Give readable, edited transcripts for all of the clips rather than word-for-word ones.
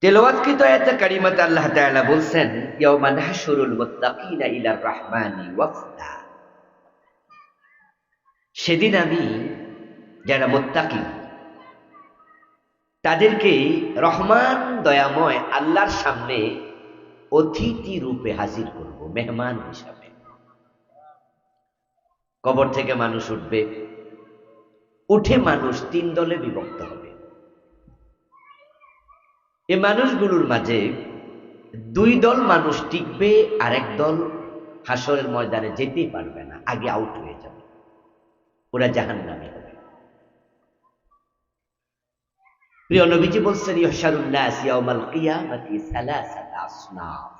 তেলাওয়াতকৃত আয়াতে কারিমাতে আল্লাহ তাআলা বলছেন, ইয়াওমা নাহশুরুল মুত্তাকিনা ইলার রাহমানি ওয়াফদা। সেদিন আমি যারা মুত্তাকি তাদেরকে রহমান দয়াময় আল্লাহর সামনে অতিথি রূপে হাজির করব, মেহমান হিসাবে। কবর থেকে মানুষ উঠবে, উঠে মানুষ 3 দলে বিভক্ত হবে। এই মানুষগুলোর মাঝে 2 দল মানুষ টিকবে, আর এক দল হাসরের ময়দানে যেতেই পারবে না, আগে আউট হয়ে যাবে, ওরা জাহান্নামে হবে। প্রিয় নবীজি বলছেন, ইহশারুন নাস ইয়াউমাল কিয়ামাতি সালাসাতা আসনাফ,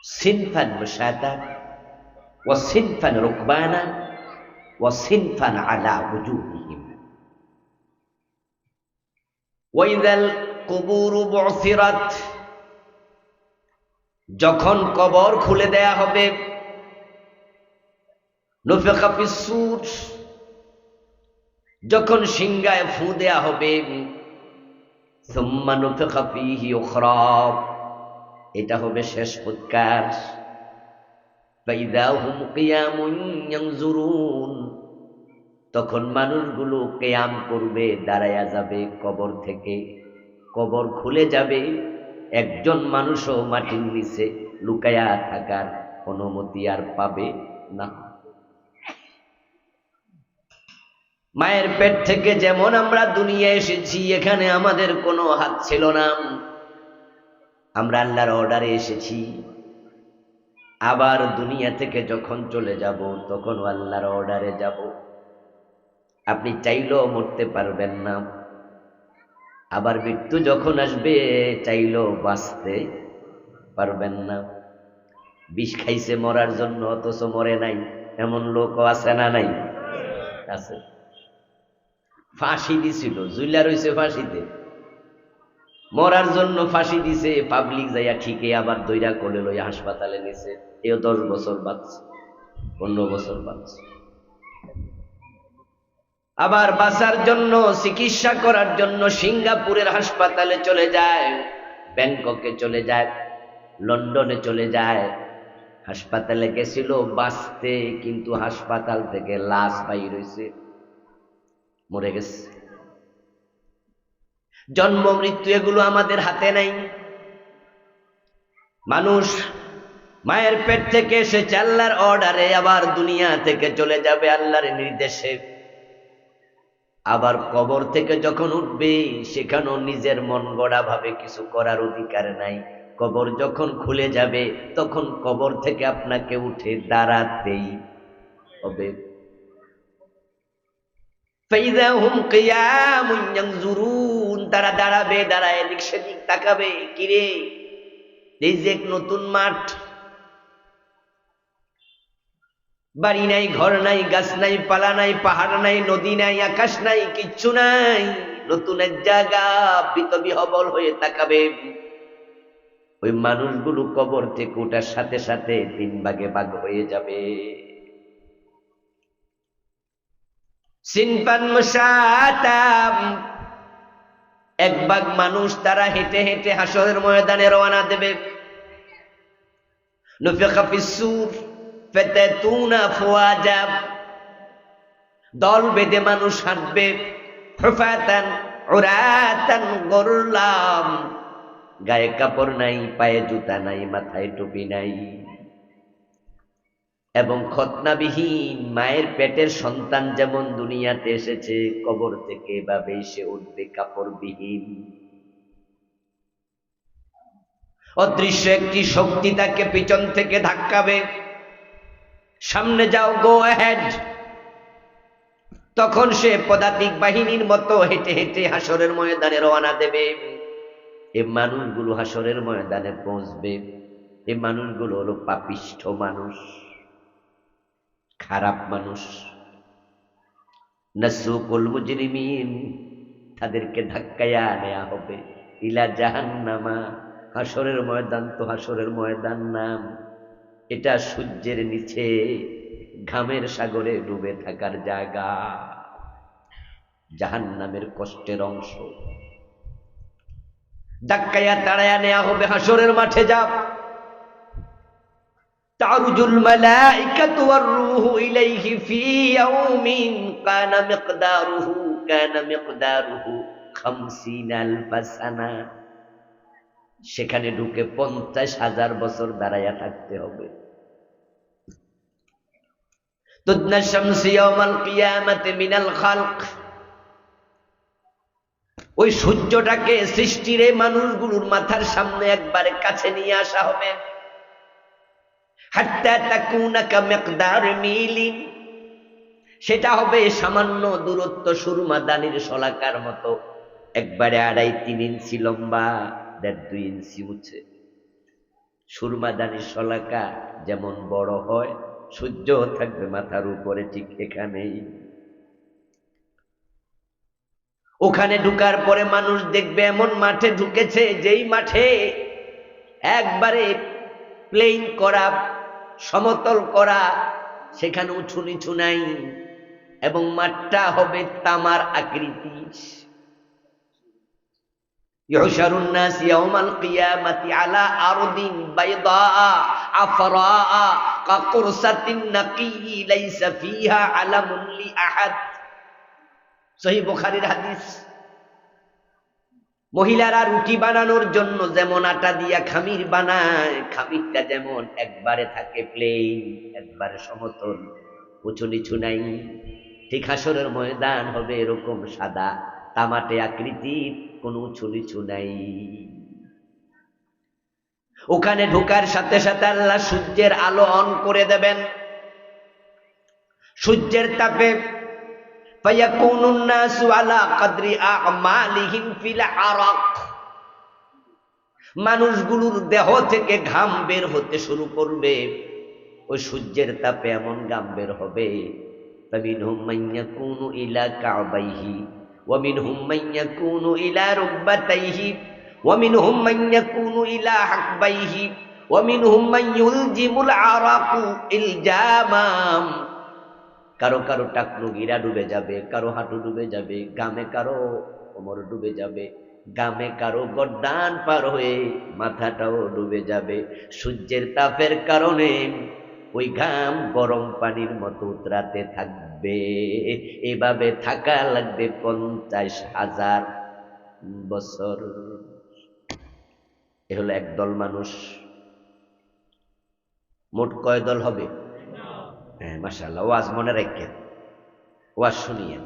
সিনফান মুশাতান ওয়া সিনফান রুকবানা ওয়া সিনফান আলা ওয়ুজুহিহিম ওয়া ইযাল কুবুরু বু'সিরাত। যখন কবর খুলে দেয়া হবে, নুফিখা ফিস-সূর, যখন সিংহায় ফু দেয়া হবে, সুম্মা নুফিখা ফীহি উখরা, এটা হবে শেষ ফুৎকার। ফাইযা হুম কিয়ামুন ইয়ানজুরুন, তখন মানুষগুলো কিয়াম করবে, দাঁড়ায়া যাবে কবর থেকে। কবর খুলে যাবে, একজন মানুষও মাটির নিচে লুকায়া থাকার অনুমতি আর পাবে না। মায়ের পেট থেকে যেমন আমরা দুনিয়া এসেছি, এখানে আমাদের কোনো হাত ছিল না, আমরা আল্লাহর অর্ডারে এসেছি। আবার দুনিয়া থেকে যখন চলে যাব, তখন আল্লাহর অর্ডারে যাব। আপনি চাইলেও মরতে পারবেন না। আবার মৃত্যু যখন আসবে, চাইলেও বাঁচতে পারবেন না। বিষ খাইছে মরার জন্য, অথচ মরে নাই, এমন লোকও আছে না? নাই? আছে। ফাঁসি দিছিল, জুইলা রইছে ফাঁসিতে, মরার জন্য ফাঁসি দিছে, পাবলিক যাইয়া ঠিকই আবার দইরা কোলে লইয়া হাসপাতালে নিছে, এও 10 বছর বাঁচছে, 15 বছর বাঁচছে। আবার বাঁচার জন্য, চিকিৎসা করার জন্য সিঙ্গাপুরের হাসপাতালে চলে যায়, ব্যাংককে চলে যায়, লন্ডনে চলে যায়। হাসপাতালে গেছিল বাঁচতে, কিন্তু হাসপাতাল থেকে লাশ বাইর হইছে, মরে গেছে। জন্ম মৃত্যু এগুলো আমাদের হাতে নাই। মানুষ মায়ের পেট থেকে এসেছে আল্লাহর অর্ডারে, আবার দুনিয়া থেকে চলে যাবে আল্লাহর নির্দেশে। আবার কবর থেকে যখন উঠবে, সেখানেও নিজের মন গড়া ভাবে কিছু করার অধিকার নাই। কবর যখন খুলে যাবে, তখন কবর থেকে আপনাকে উঠে দাঁড়াতেই হবে। ফাইযা হুম কিয়ামুন ইয়ানজুরুন, তারা দাঁড়াবে, দাঁড়ায় এদিক সেদিক তাকাবে, কিরে এই যে এক নতুন মাঠ, বাড়ি নাই, ঘর নাই, গাছ নাই, পালা নাই, পাহাড় নাই, নদী নাই, আকাশ নাই, কিচ্ছু নাই, নতুন এক জায়গা। বিহবল হয়ে তাকাবে। ওই মানুষগুলো কবর থেকে ওঠার সাথে সাথে 3 ভাগে ভাগ হয়ে যাবে। সিনফান মুশাতাম, এক ভাগ মানুষ তারা হেঁটে হেঁটে হাসরের ময়দানে রওনা দেবে। নুফিখা ফিস-সূর ফাতাতুনা আফওয়াজা, দল বেঁধে মানুষ হাঁটবে। হুফাতান উরাতান গুরলাম, গায়ে কাপড় নাই, পায়ে জুতা নাই, মাথায় টুপি নাই, এবং খতনাবিহীন। মায়ের পেটের সন্তান যেমন দুনিয়াতে এসেছে, কবর থেকে এভাবে সে উঠবে কাপড়বিহীন। অদৃশ্য একটি শক্তি তাকে পিছন থেকে ধাক্কাবে, সামনে যাও, গো অ্যাহেড। তখন সে পদাতিক বাহিনীর মতো হেঁটে হেঁটে হাসরের ময়দানে রওনা দেবে। এই মানুষগুলো হাসরের ময়দানে পৌঁছবে। এই মানুষগুলো হলো পাপিষ্ঠ মানুষ, খারাপ মানুষ। নাসুকুল মুজরিমিন, তাদেরকে ধাক্কায়া নেওয়া হবে ইলা জাহান্নামা। হাসরের ময়দান তো হাসরের ময়দান নাম, এটা সূর্যের নিচে ঘামের সাগরে ডুবে থাকার জায়গা, জাহান্নামের কষ্টের অংশ। ধাক্কায়া তাড়ায়া নেওয়া হবে হাসরের মাঠে। যা তারুজুল মালাইকাতু ওয়ার রূহু ইলাইহি ফি ইয়াউমিন কানা মিকদারুহু 50 আলফা সানা। সেখানে ঢুকে 50,000 বছর দাঁড়ায়া থাকতে হবে। তুদনা শামসু ইয়াওমাল কিয়ামাতি মিনাল খালক। ওই সূর্যটাকে সৃষ্টির এই মানুষগুলোর মাথার সামনে একবারে কাছে নিয়ে আসা হবে। হাত্তা তাকুনা কামিকদার মিলিন। সেটা হবে সামান্য দূরত্ব সুরমা দানির শলাকার মতো, একবারে 2.5-3 ইঞ্চি লম্বা, 1.5-2 ইঞ্চি উঁচু। সুরমা দানির শলাকা যেমন বড় হয়, সূর্য থাকবে মাথার উপরে ঠিক এখানেই। ওখানে ঢুকার পরে মানুষ দেখবে এমন মাঠে ঢুকেছে যেই মাঠে একবারে প্লেন করা, সমতল করা, সেখানে উঁচু নিচু নাই, এবং মাঠটা হবে তামার আকৃতির। ইউহশারুন নাস ইয়াউমাল কিয়ামাতি আলা আরদিন বাইদা আফরা কাকুরসাতিন নাকি লাইসা ফিহা আলামুন লি আহাদ। সহিহ বুখারীর হাদিস। মহিলারা রুটি বানানোর জন্য যেমন আটা দিয়া খামির বানায়, খামিরটা যেমন একবারে থাকে প্লেন, একবারে সমতল, উঁচু নিচু নাই, ঠিক হাসরের ময়দান হবে এরকম সাদা তামাটে আকৃতির, কোনো উঁচু নিচু নাই। ওখানে ঢোকার সাথে সাথে আল্লাহ সূর্যের আলো অন করে দেবেন। সূর্যের তাপে ফায়াকুনুন নাসু আলা কদরি আমালিহিম ফিল আরাক। মানুষগুলোর দেহ থেকে ঘাম বের হতে শুরু করবে। ওই সূর্যের তাপে এমন ঘাম বের হবে, ফামিনহুম মান ইয়াকুনু ইলা কাবাইহি ওয়া মিনহুম মান ইয়াকুনু ইলা রুকবাতাইহি ওয়া মিনহুম মান ইয়াকুনু ইলা হাকবাইহি ওয়া মিনহুম মান ইউলজিমুল আরাকু ইলজামাম। কারো কারো টাকনু গিরা ডুবে যাবে, কারো হাঁটু ডুবে যাবে, গামে কারো কোমর ডুবে যাবে, গামে কারো গর্দান পার হয়ে মাথাটাও ডুবে যাবে। সূর্যের তাপের কারণে ওই ঘাম গরম পানির মতো উতরাতে থাকবে। এভাবে থাকা লাগবে 50,000 বছর। এ হলো একদল মানুষ। মোট কয় দল হবে? হ্যাঁ, মাশাআল্লাহ। ওয়াজ মনে রাখেন, ওয়াজ শুনিয়েন।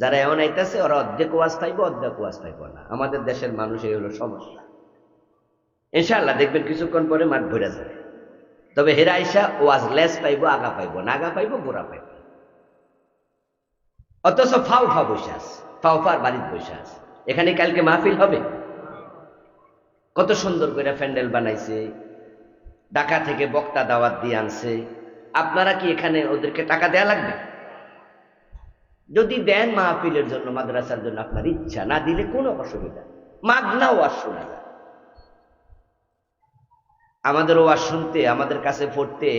যারা এমন আইতাছে ওরা অর্ধেক ওয়াজ পাইব, অর্ধেক ওয়াজ পাইব না। আমাদের দেশের মানুষ এই হলো সমস্যা। ইনশাআল্লাহ দেখবেন কিছুক্ষণ পরে মাঠ ভরে যাবে। তবে হেরা আইসা ওয়াজ লেস পাইব, আগা পাইব না, আগা পাইব গোড়া পাইব। অথচ ফাও ফা বসে আছে, ফাও ফার বাড়িতে বসে আছে। এখানে কালকে মাহফিল হবে। কত সুন্দর করে প্যান্ডেল বানাইছে, ঢাকা থেকে বক্তা দাওয়াত দিয়ে আনছে। আপনারা কি এখানে ওদেরকে টাকা দেয়া লাগবে? যদি দেন মাহফিলের জন্য, মাদ্রাসার জন্য, আপনার ইচ্ছা, না দিলে কোনো অসুবিধা। মাগনা ওয়াজ শোনা যায়। আমাদের ওয়াজ শুনতে, আমাদের কাছে পড়তে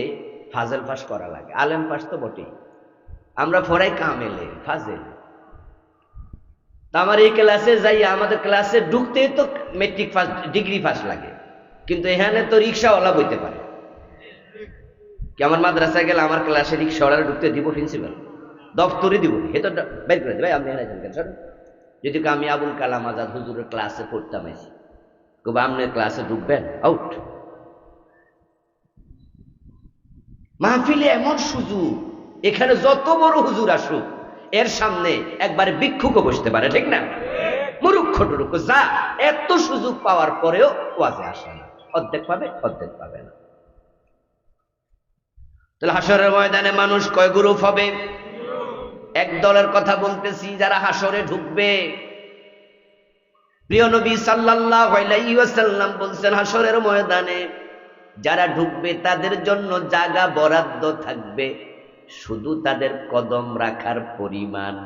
ফাজেল পাস করা লাগে। আলেম পাস তো বটেই, আমরা পড়াই কামেলে ফাজেল। তা আমার এই ক্লাসে যাই, আমাদের ক্লাসে ঢুকতে তো মেট্রিক ফার্স্ট, ডিগ্রি ফার্স্ট লাগে, কিন্তু এখানে তো রিক্সাওয়ালা বইতে পারে। কি আমার মাদ্রাসায় গেলে আমার ক্লাসে রিক্সাওয়ালা ঢুকতে দিব প্রিন্সিপাল? দপ্তরে দিব, হে তো বের করে দেবে। আপনি যদি আমি আবুল কালাম আজাদ হুজুরের ক্লাসে পড়তাম, আইসি কবে আপনি ক্লাসে ঢুকবেন, আউট। মাহফিলে এমন সুযোগ, এখানে যত বড় হুজুর আসুক এর সামনে একবারে ভিক্ষুকও বসতে পারে, ঠিক না? মূর্খ টুরুক যা, এত সুযোগ পাওয়ার পরেও ওয়াজে আসে না। অর্ধেক পাবে, অর্ধেক পাবে না। তাহলে হাসরের ময়দানে মানুষ কয় গ্রুপ হবে? এক দলের কথা বলতেছি, যারা হাসরে ঢুকবে। প্রিয় নবী সাল্লাল্লাহু আলাইহি ওয়াসাল্লাম বলছেন, হাসরের ময়দানে যারা ঢুকবে তাদের জন্য জায়গা বরাদ্দ থাকবে শুধু তাদের কদম রাখার পরিমাণ।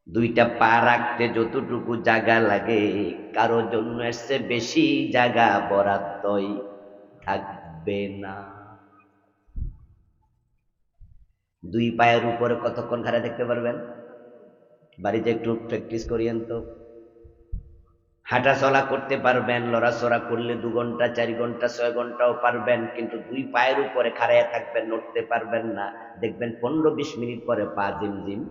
দুইটা পা রাখতে যতটুকু জায়গা লাগে, কারো জন্য এসে বেশি জায়গা বরাদ্দই থাকবে না। দুই পায়ের উপরে কতক্ষণ খাড়া দেখতে পারবেন? বাড়িতে একটু প্র্যাকটিস করিয়েন তো। হাঁটা চলা করতে পারবেন, লড়াচড়া করলে 2 ঘন্টা 4 ঘন্টা 6 ঘন্টাও পারবেন, কিন্তু 2 পায়ের উপরে খাড়াইয়া থাকবেন, নড়তে পারবেন না। দেখবেন 15-20 মিনিট পরে পা জিমজিম।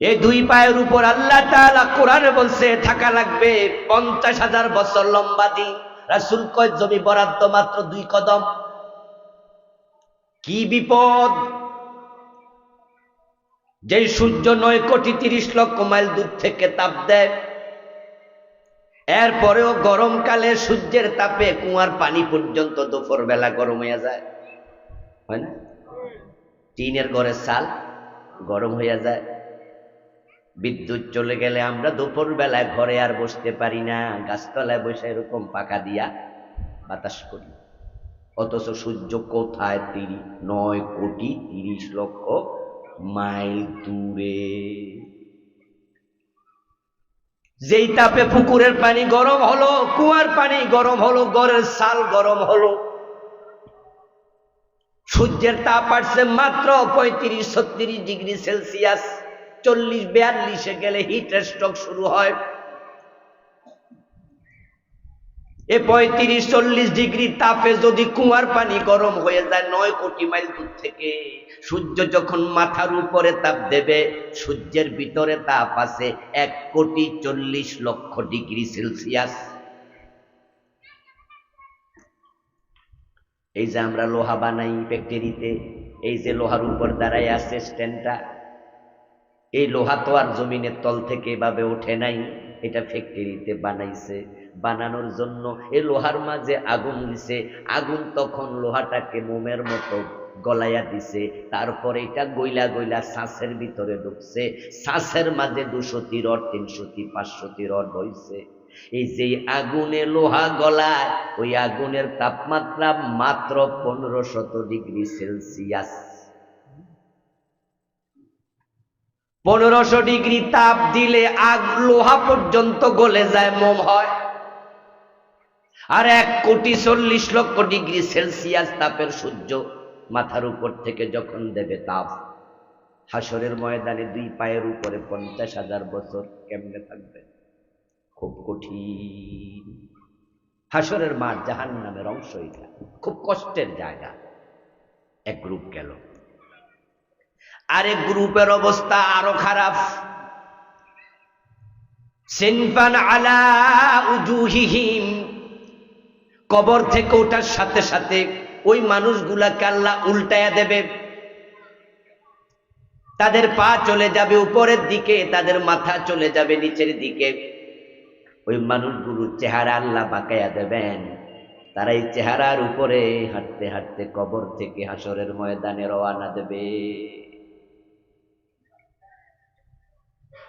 এই 2 পায়ের উপর আল্লাহ তাআলা কোরআনে বলছে থাকা লাগবে 50,000 বছর লম্বা দিন। রাসূল কয় জমি বরাদ্দ মাত্র 2 কদম। কি বিপদ! যে সূর্য 9,30,00,000 মাইল দূর থেকে তাপ দেয়, এরপরেও গরমকালে সূর্যের তাপে কুয়ার পানি পর্যন্ত দুপুর বেলা গরম হয়ে যায়, হয় না? টিনের ঘরের চাল গরম হয়ে যায়। বিদ্যুৎ চলে গেলে আমরা দুপুর বেলায় ঘরে আর বসতে পারি না, গাছতলায় বসে এরকম পাখা দিয়া বাতাস করি। অথচ সূর্য কোথায়? 9,30,00,000 মাইল দূরে। যেই তাপে পুকুরের পানি গরম হলো, কুয়ার পানি গরম হলো, ঘরের চাল গরম হলো, সূর্যের তাপ আসছে মাত্র 35-36 ডিগ্রি সেলসিয়াস। 40-42 গেলে হিট স্ট্রোক শুরু হয়। এ 35-40 ডিগ্রি তাপে যদি কুয়ার পানি গরম হয়ে যায় 9 কোটি মাইল দূর থেকে, সূর্য যখন মাথার উপরে তাপ দেবে, সূর্যের ভিতরে তাপ আছে 1,40,00,000 ডিগ্রি সেলসিয়াস। এই যে আমরা লোহা বানাই ফ্যাক্টরিতে, এই যে লোহার উপর দাঁড়ায় আছে স্ট্যান্ডটা, এই লোহা তো আর জমিনের তল থেকে এভাবে ওঠে নাই, এটা ফ্যাক্টরিতে বানাইছে। বানানোর জন্য এই লোহার মাঝে আগুন দিছে, আগুন তখন লোহাটাকে মোমের মতো গলাইয়া দিছে, তারপরে এটা গইলা গইলা শ্বাসের ভিতরে ঢুকছে, শ্বাসের মাঝে 200টি রড 300টি 500টি রড হইছে। এই যে আগুনে লোহা গলায়, ওই আগুনের তাপমাত্রা মাত্র 1500 ডিগ্রি সেলসিয়াস। 1500 ডিগ্রি তাপ দিলে লোহা পর্যন্ত গলে যায়, মোম হয়। আর 1,40,00,000 ডিগ্রি সেলসিয়াস তাপের সূর্য মাথার উপর থেকে যখন দেবে তাপ, হাসরের ময়দানে 2 পায়ের উপরে 50,000 বছর কেমনে থাকবে? খুব কঠিন। হাসরের মাঠ জাহান্নামের অংশ, এটা খুব কষ্টের জায়গা। এক গ্রুপ গেল, আরেক গ্রুপের অবস্থা আরো খারাপ। সিনফান আলা উজুহিহিম, কবর থেকে ওঠার সাথে সাথে ওই মানুষগুলাকে আল্লাহ উল্টায়া দেবে। তাদের পা চলে যাবে উপরের দিকে, তাদের মাথা চলে যাবে নিচের দিকে। ওই মানুষগুলোর চেহারা আল্লাহ বাঁকায়া দেবেন। তারা এই চেহারার উপরে হাঁটতে হাঁটতে কবর থেকে হাসরের ময়দানে রওনা দেবে।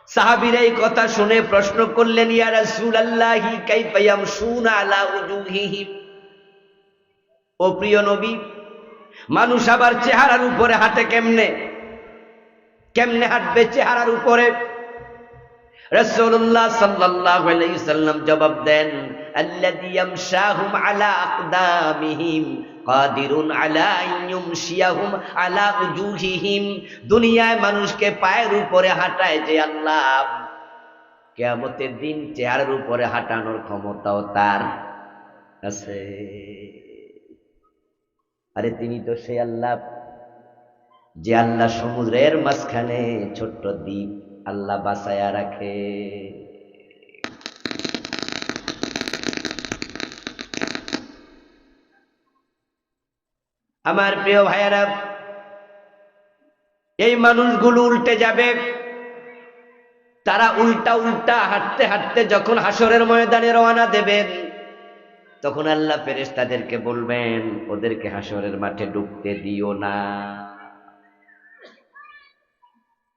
সাহাবীরা এই কথা শুনে প্রশ্ন করলেন, ইয়া রাসূলুল্লাহি কাইফা ইয়ামশুনা আলা উজুহিহিম, ও প্রিয় নবী, মানুষ আবার চেহারার উপরে হাঁটে কেমনে? কেমনে হাঁটবে চেহারার উপরে? রাসূলুল্লাহ সাল্লাল্লাহু আলাইহি সাল্লাম জবাব দেন, আল্লাযী ইয়ামশাহুম আলা আকদামিহিম কাদিরুন আলা ইয়ুমশিয়াহুম আলা উজুহিহিম। দুনিয়ায় মানুষকে পায়ের উপরে হাঁটায় যে আল্লাহ, কিয়ামতের দিন চেহারার উপরে হাঁটানোর ক্ষমতাও তার আছে। আরে তিনি তো সেই আল্লাহ, যে আল্লাহ সমুদ্রের মাঝখানে ছোট্ট দ্বীপ আল্লাহ বাঁচায়া রাখে। আমার প্রিয় ভাইয়েরা, এই মানুষগুলো উল্টে যাবে। তারা উল্টা উল্টা হাঁটতে হাঁটতে যখন হাসরের ময়দানে রওনা দেবেন, তখন আল্লাহ ফেরেশতাদেরকে বলবেন, ওদেরকে হাসরের মাঠে ঢুকতে দিও না,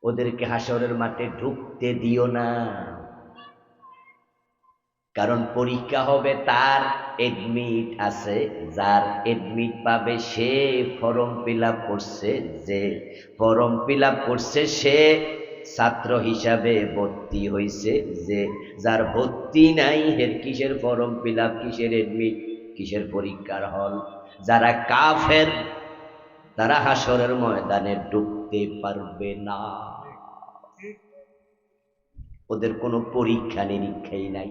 ওদেরকে হাসরের মাঠে ঢুকতে দিও না। কারণ পরীক্ষা হবে তার, এডমিট আছে, যার এডমিট পাবে সে ফর্ম ফিল আপ করছে, যে ফর্ম ফিল আপ করছে সে ছাত্র হিসাবে ভর্তি হয়েছে, যে যার ভর্তি নাই এর কিসের ফর্ম ফিল আপ, কিসের এডমিট, কিসের পরীক্ষার হল? যারা কাফের তারা হাসরের ময়দানে ঢুকতে পারবে না। ওদের কোনো পরীক্ষা নিরীক্ষাই নাই।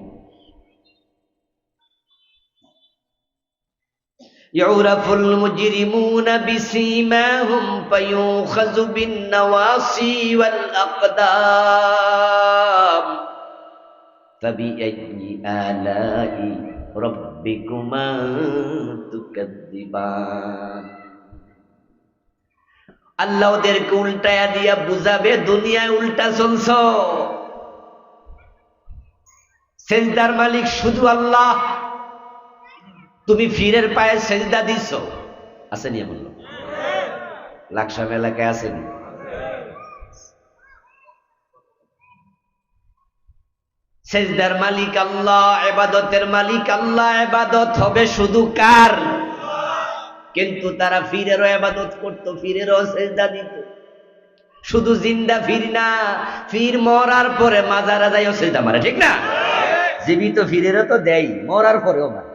ইউরাফুল মুজরিমুনা বিসীমাহুম ফায়ুখাযু বিন-নওয়াসি ওয়াল আকদাম ফাবিআইয়ি আলাই রাব্বিকুমা তুকাযযিবান। আল্লাহ ওদেরকে উল্টায়া দিয়া বুঝাবে, দুনিয়ায় উল্টা চলছ, সেজদার মালিক শুধু আল্লাহ, তুমি ফিরের পায়ে সেজদা দিছ। আসেনি এমন লোক? লাকসাম এলাকায় আসেনি? সেজদার মালিক আল্লাহ, ইবাদতের মালিক আল্লাহ, ইবাদত হবে শুধু কার? কিন্তু তারা ফিরেরও ইবাদত করতো, ফিরেরও সেজদা দিত। শুধু জিন্দা ফির না, ফির মরার পরে মাজারা যাইও সেজদা মারে, ঠিক না? জীবিত ফিরেরও তো দেয়, মরার পরেও মারে।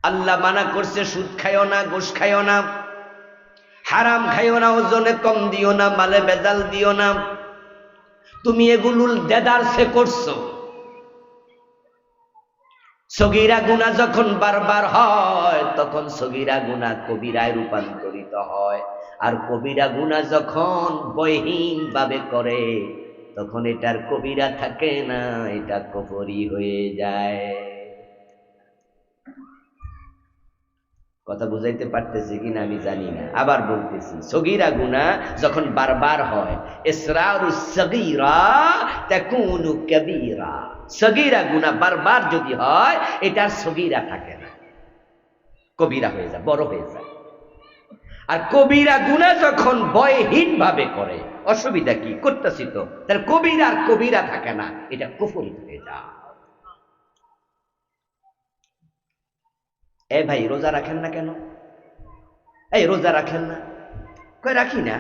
আল্লাহ মানা করছে সুদ খাইও না, ঘুষ খাইও না, হারাম খাইও না, ওজনে কম দিও না, মালে বেজাল দিও না। তুমি এগুলো দেদারসে করছো। সগীরা গুনাহ যখন বারবার হয় তখন সগীরা গুনাহ কবিরায় রূপান্তরিত হয়, আর কবিরা গুনাহ যখন বয়হীন ভাবে করে তখন এটার কবিরা থাকে না, এটা কুফরি হয়ে যায়। কথা বুঝাইতে পারতেছি কিনা আমি জানি না, আবার বলতেছি, সগীরা গুনাহ যখন বারবার হয়, ইসরারুস সগীরা তাকুনু কবীরা। সগীরা গুনাহ বারবার যদি হয় এটার সগীরা থাকে না, কবিরা হয়ে যায়, বড় হয়ে যায়। আর কবিরা গুনাহ যখন ভয়হীন ভাবে করে, অসুবিধা কি, করতেছি তো, তার কবিরা কবিরা থাকে না, এটা কুফরি হয়ে যায়। এ ভাই রোজা রাখেন না কেন? এই রোজা রাখেন না? কই রাখি না।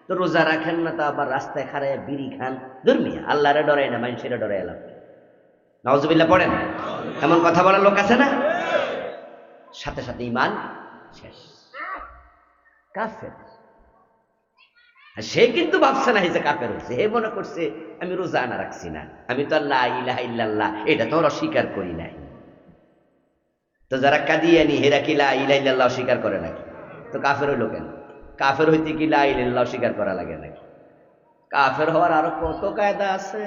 তো রোজা রাখেন না তো আবার রাস্তায় খাড়ায় বিড়ি খান, ধর্মিয়া আল্লাহরে ডরাই না, মানুষের ডরাই এলাম। নাউজুবিল্লাহ পড়েন। এমন কথা বলার লোক আছে না? সাথে সাথে ঈমান শেষ, কাফের। সে কিন্তু ভাবছে না যে কাফের হচ্ছে, হে মনে করছে আমি রোজা আনা রাখছি না, আমি তো লা ইলাহা ইল্লাল্লাহ এটা তো অস্বীকার করি নাই। তো যারা কাদিয়ানি হেরা কি লা ইলাহা ইল্লাল্লাহ অস্বীকার করে নাকি? তো কাফের হইল কেন? কাফের হইতে কি লা ইলাহা ইল্লাল্লাহ অস্বীকার করা লাগে নাকি? কাফের হওয়ার আরো কত কায়দা আছে।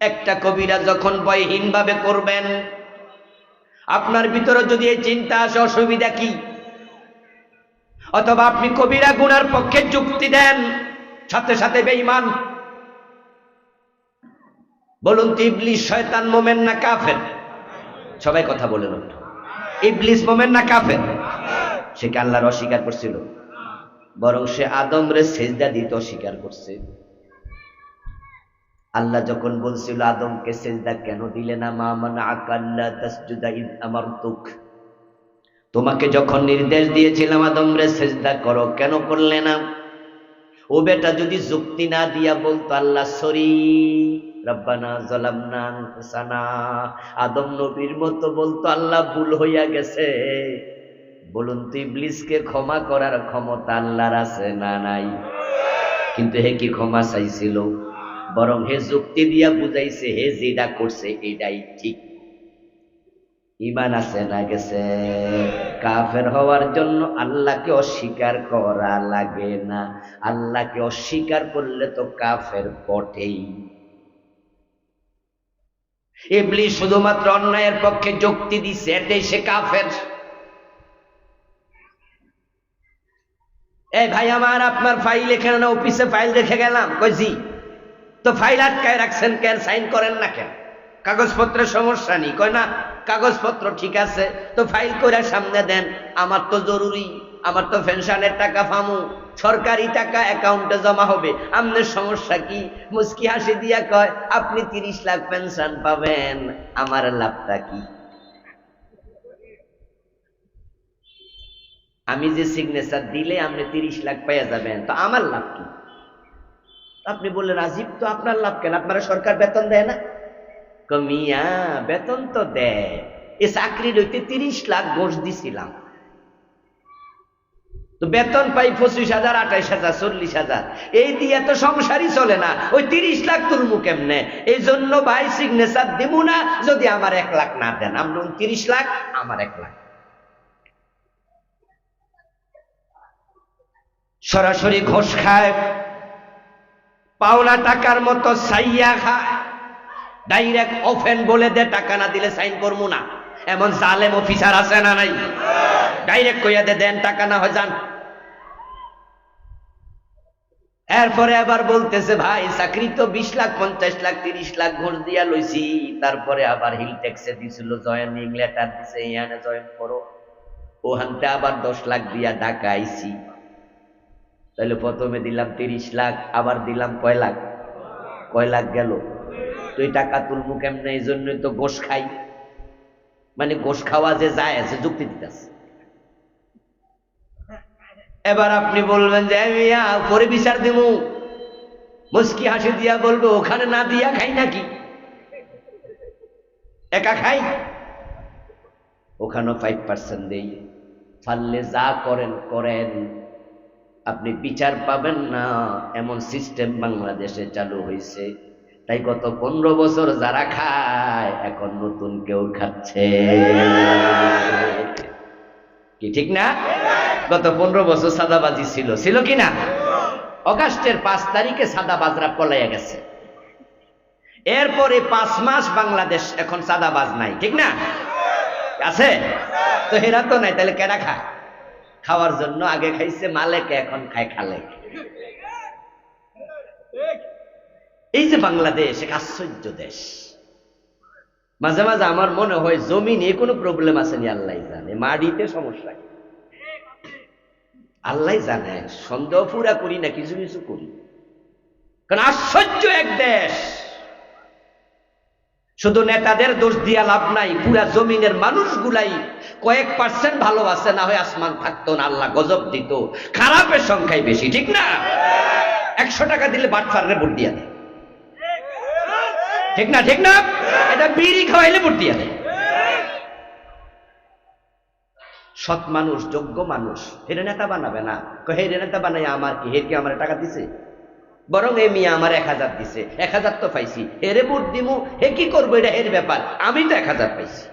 একটা কবিরা যখন ভয়হীন ভাবে করবেন, আপনার ভিতরে যদি এই চিন্তা আসে অসুবিধা কি? অথবা আপনি কবিরা গুনার পক্ষে যুক্তি দেন, সাথে সাথে বেঈমান। বলুন তো ইবলিস শয়তান মোমেন না কাফের? সবাই কথা বলেন, ইবলিস মোমেন না কাফের? সে কি আল্লাহর অস্বীকার করছিল? বরং সে আদমরে সেজদা দিতে অস্বীকার করছে। আল্লাহ যখন বলছিল আদমকে সেজদা কেন দিলে না, মা মানাআকা আল্লা তাসজুদা ইয আমারতুক, তোমাকে যখন নির্দেশ দিয়েছিলাম আদমরে সেজদা করো, কেন করলে না? ও বেটা যদি যুক্তি না দিয়া বলতো আল্লাহ সরি, রব্বানা যালামনা আনফুসানা, আদম নবীর মতো বলতো আল্লাহ ভুল হইয়া গেছে, বলুন তো ইবলিসকে ক্ষমা করার ক্ষমতা আল্লাহর আছে না নাই? কিন্তু হে কি ক্ষমা চাইছিল? বরং হে যুক্তি দিয়া বুঝাইছে হে যেটা করছে এটাই ঠিক। ঈমান আছে না গেছে? কাফের হওয়ার জন্য আল্লাহকে অস্বীকার করা লাগে না, আল্লাহকে অস্বীকার করলে তো কাফের বটেই। ইবলিস শুধুমাত্র অন্যায়ের পক্ষে যুক্তি দিছে, এটাই সে কাফের। এই ভাই আমার, আপনার ফাইল এখানে না অফিসে ফাইল রেখে গেলাম, কই জি। তো ফাইল আটকায় রাখছেন কেন? সাইন করেন না কেন? কাগজপত্রের সমস্যা নেই, কয় না কাগজপত্র ঠিক আছে, তো ফাইল করে সামনে দেন, আমার তো জরুরি, আমার তো পেনশনের টাকা পামু, সরকারি টাকা অ্যাকাউন্টে জমা হবে, আপনার সমস্যা কি? মুস্কি হাসি দিয়া কয় আপনি 30 লাখ পেনশন পাবেন, আমার লাভটা কি? আমি যে সিগনেচার দিলে আপনি 30 লাখ পাইয়া যাবেন, তো আমার লাভ কি? আপনি বললেন আজিব, তো আপনার লাভ কেন? আপনারা সরকার বেতন দেয় না? কমিয়া বেতন তো দেয়, এ চাকরি লইতে 30 লাখ ঘোষ দিছিলাম। তো বেতন পাই 25,000, 28,000, 40,000, এই দিয়ে তো সংসারই চলে না। ওই 30 লাখ তুলমু কেমনে? এই জন্য ভাই সিগনেচার দিব না যদি আমার 1 লাখ না দেন। আমরা 30 লাখ, আমার 1 লাখ। সরাসরি ঘোষ খায়, পাওনা টাকার মতো সাইয়া খায়, ডাইরেক্ট অফেন বলে দে টাকা না দিলে সাইন করবো না। এমন জালেম অফিসার আছে না নাই? ডাইরেক্ট কইয়া দে দেন, টাকা না হয় যান। এরপরে আবার বলতেছে ভাই চাকরি তো 20 লাখ, 50 লাখ, 30 লাখ ঘুষ দিয়া লইছি। তারপরে আবার হিল ট্যাক্সে দিছিল, জয়েনিং লেটার দিছে, ইয়ানে জয়েন করো। ওখানতে আবার 10 লাখ দিয়া ঢাকা আইছি। তাহলে প্রথমে দিলাম 30 লাখ, আবার দিলাম কয় লাখ? কয় লাখ গেল? তুই টাকা তুলমু কেমনে? এই জন্যই তো ঘোষ খাই। মানে ঘোষ খাওয়া যে যায় আছে, যুক্তি দিতেছে। এবার আপনি বলবেন যে মিয়া পরে বিচার দিব, মুস্কি হাসি দিয়া বলবো ওখানে না দিয়া খাই নাকি? একা খাই, ওখানেও 5% দেই। পারলে যা করেন করেন, আপনি বিচার পাবেন না এমন সিস্টেম বাংলাদেশে চালু হয়েছে। তাই গত 15 বছর যারা খায়, এখন নতুন কেউ খাচ্ছে। কি ঠিক না? গত 15 বছর সাদাবাজি ছিল, ছিল কি না? অগাস্টের 5 তারিখে সাদাবাজরা পলাইয়া গেছে। এরপরে 5 মাস বাংলাদেশ এখন সাদাবাজ নাই, ঠিক না? আছে তো, হেরা তো নাই। তাহলে কেডা খায়? খাওয়ার জন্য আগে খাইছে মালেকে, এখন খায় খালে। এই যে বাংলাদেশ এক আশ্চর্য দেশ। মাঝে মাঝে আমার মনে হয় জমিনে কোনো প্রবলেম আছে নি আল্লাহ জানে, মাটিতে সমস্যা কি আল্লাহ জানে। সন্দেহ পুরা করি না, কিছু কিছু করি। কারণ আশ্চর্য এক দেশ। শুধু নেতাদের দোষ দিয়া লাভ নাই, পুরা জমিনের মানুষগুলাই কয়েক % ভালো আছে, না হয় আসমান থাকতো না, আল্লাহ গজব দিত। খারাপের সংখ্যাই বেশি, ঠিক না? 100 টাকা দিলে বাটফারে ভোট দিয়া দেয়, ঠিক না? ঠিক না? এটা বিড়ি খাওয়াইলে ভোট দিয়া দেয়। সৎ মানুষ, যোগ্য মানুষ হেরে নেতা বানাবে না। হেরে নেতা বানাই আমার কি? হের কি আমার টাকা দিছে? বরং এ মিয়া আমার 1000 দিছে, 1000 তো পাইছি, হেরে ভোট দিমু। হে কি করবো? এটা এর ব্যাপার, আমি তো 1000 পাইছি।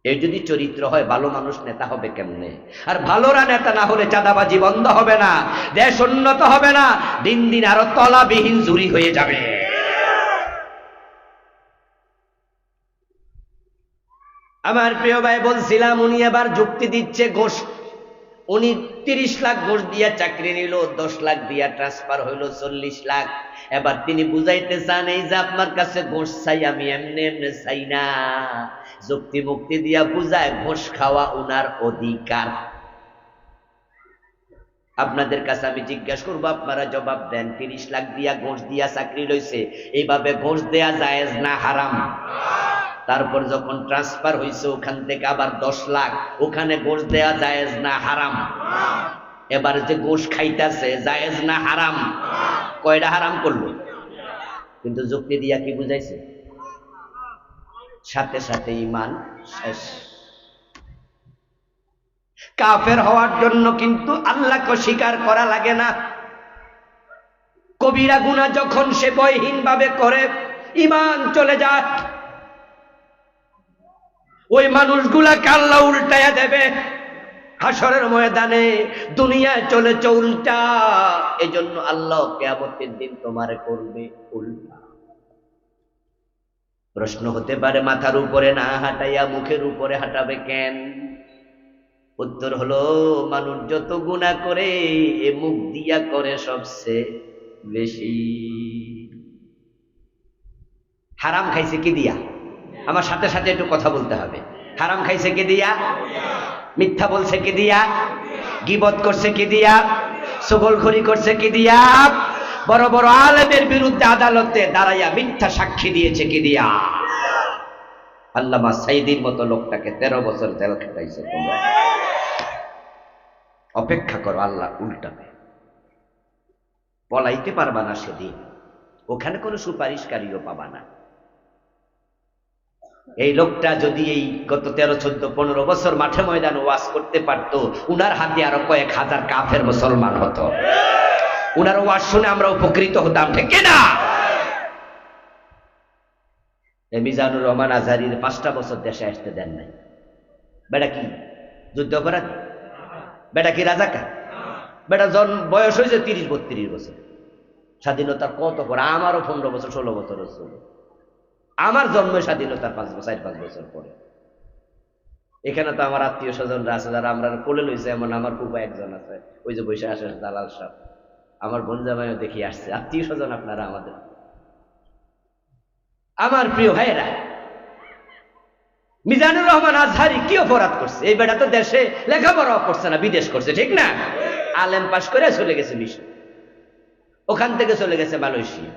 এই যদি চরিত্র হয়, ভালো মানুষ নেতা হবে কেমনে? আর ভালোরা নেতা না হলে চাঁদাবাজি বন্ধ হবে না, দেশ উন্নত হবে না, দিন দিন আরো তলাবিহীন চুরি হয়ে যাবে। আমার প্রিয় ভাই বলছিলাম, উনি এবার যুক্তি দিচ্ছে ঘোষ। উনি 30 লাখ ঘোষ দিয়া চাকরি নিল, 10 লাখ দিয়া ট্রান্সফার হইল 40 লাখ। এবার তিনি বুঝাইতে চান এই যে আপনার কাছে ঘোষ চাই, আমি এমনি এমনি চাই না। যুক্তি মুক্তি দিয়া বুঝায় ঘোষ খাওয়া উনার অধিকার। আপনাদের কাছে আমি জিজ্ঞাসা করবো, আপনারা জবাব দেন। 30 লাখ দিয়া ঘোষ দিয়া চাকরি লইছে, এইভাবে ঘোষ দেয়া জায়েজ না হারাম? তারপর যখন ট্রান্সফার হয়েছে ওখান থেকে আবার 10 লাখ, ওখানে ঘোষ দেয়া জায়েজ না হারাম? এবার যে ঘোষ খাইতেছে, জায়েজ না হারাম? কয়টা হারাম করলো? কিন্তু যুক্তি দিয়া কি বুঝাইছে? সাথে সাথে ঈমান শেষ। কাফের হওয়ার জন্য কিন্তু আল্লাহকে স্বীকার করা লাগে না। কবিরা গুনাহ যখন সে ভয়হীন ভাবে করে, ঈমান চলে যায়। ওই মানুষগুলাকে আল্লাহ উল্টায়া দেবে হাসরের ময়দানে। দুনিয়ায় চলেছে উল্টা, এজন্য আল্লাহ কিয়ামতের দিন তোমারে করবে উল্টা। প্রশ্ন হতে পারে, মাথার উপরে না হাঁটাইয়া মুখের উপরে হাঁটাবে কেন? উত্তর হলো, মানুষ যত গুনাহ করে এ মুখ দিয়া করে সবচেয়ে বেশি। হারাম খাইছে কি দিয়া? আমার সাথে সাথে একটু কথা বলতে হবে। হারাম খাইছে কি দিয়া? মিথ্যা বলছে কি দিয়া? গীবত করছে কি দিয়া? চুগলখড়ি করছে কি দিয়া? বড় বড় আলেমের বিরুদ্ধে আদালতে দাঁড়াইয়া মিথ্যা সাক্ষী দিয়েছে কি দিয়া? আল্লামা সাইদির মতো লোকটাকে 13 বছর জেল খেটাইছে। তোমরা অপেক্ষা করো, আল্লাহ উল্টাবে। পলাইতে পারবা না সেদিন, ওখানে কোনো সুপারিশকারীও পাবা না। এই লোকটা যদি এই গত 13, 14, 15 বছর মাঠে ময়দানে ওয়াজ করতে পারতো, উনার হাতে আরো কয়েক হাজার কাফের মুসলমান হতো। উনার ওয়াজ শুনে আমরা উপকৃত হতাম, ঠিক কিনা? মিজানুর রহমান আজহারীর 5টা বছর দেশে আসতে দেন নাই। বেটা কি যুদ্ধ অপরাধী? বেটা কি রাজাকার? বেটা বয়স হয়েছে 30-32 বছর। স্বাধীনতার কত পর? আমারও 15 বছর 16 বছর হচ্ছিল। আমার জন্মে স্বাধীনতার 4-5 বছর পরে। এখানে তো আমার আত্মীয় স্বজনরা আছে যারা আমরা কোলে লইছে, এমন আমার ফুফা একজন আছে, ওই যে বসে আসে দালাল সাহেব, আমার বোন জামাইও দেখি আসছে। আত্মীয় স্বজন আপনারা আমাদের। আমার প্রিয় ভাইয়েরা, মিজানুর রহমান আজহারী কি অপরাধ করছে? এই বেটা তো দেশে লেখাপড়া করছে না, বিদেশ করছে, ঠিক না? আলেম পাশ করে চলে গেছে মিশর, ওখান থেকে চলে গেছে মালয়েশিয়া।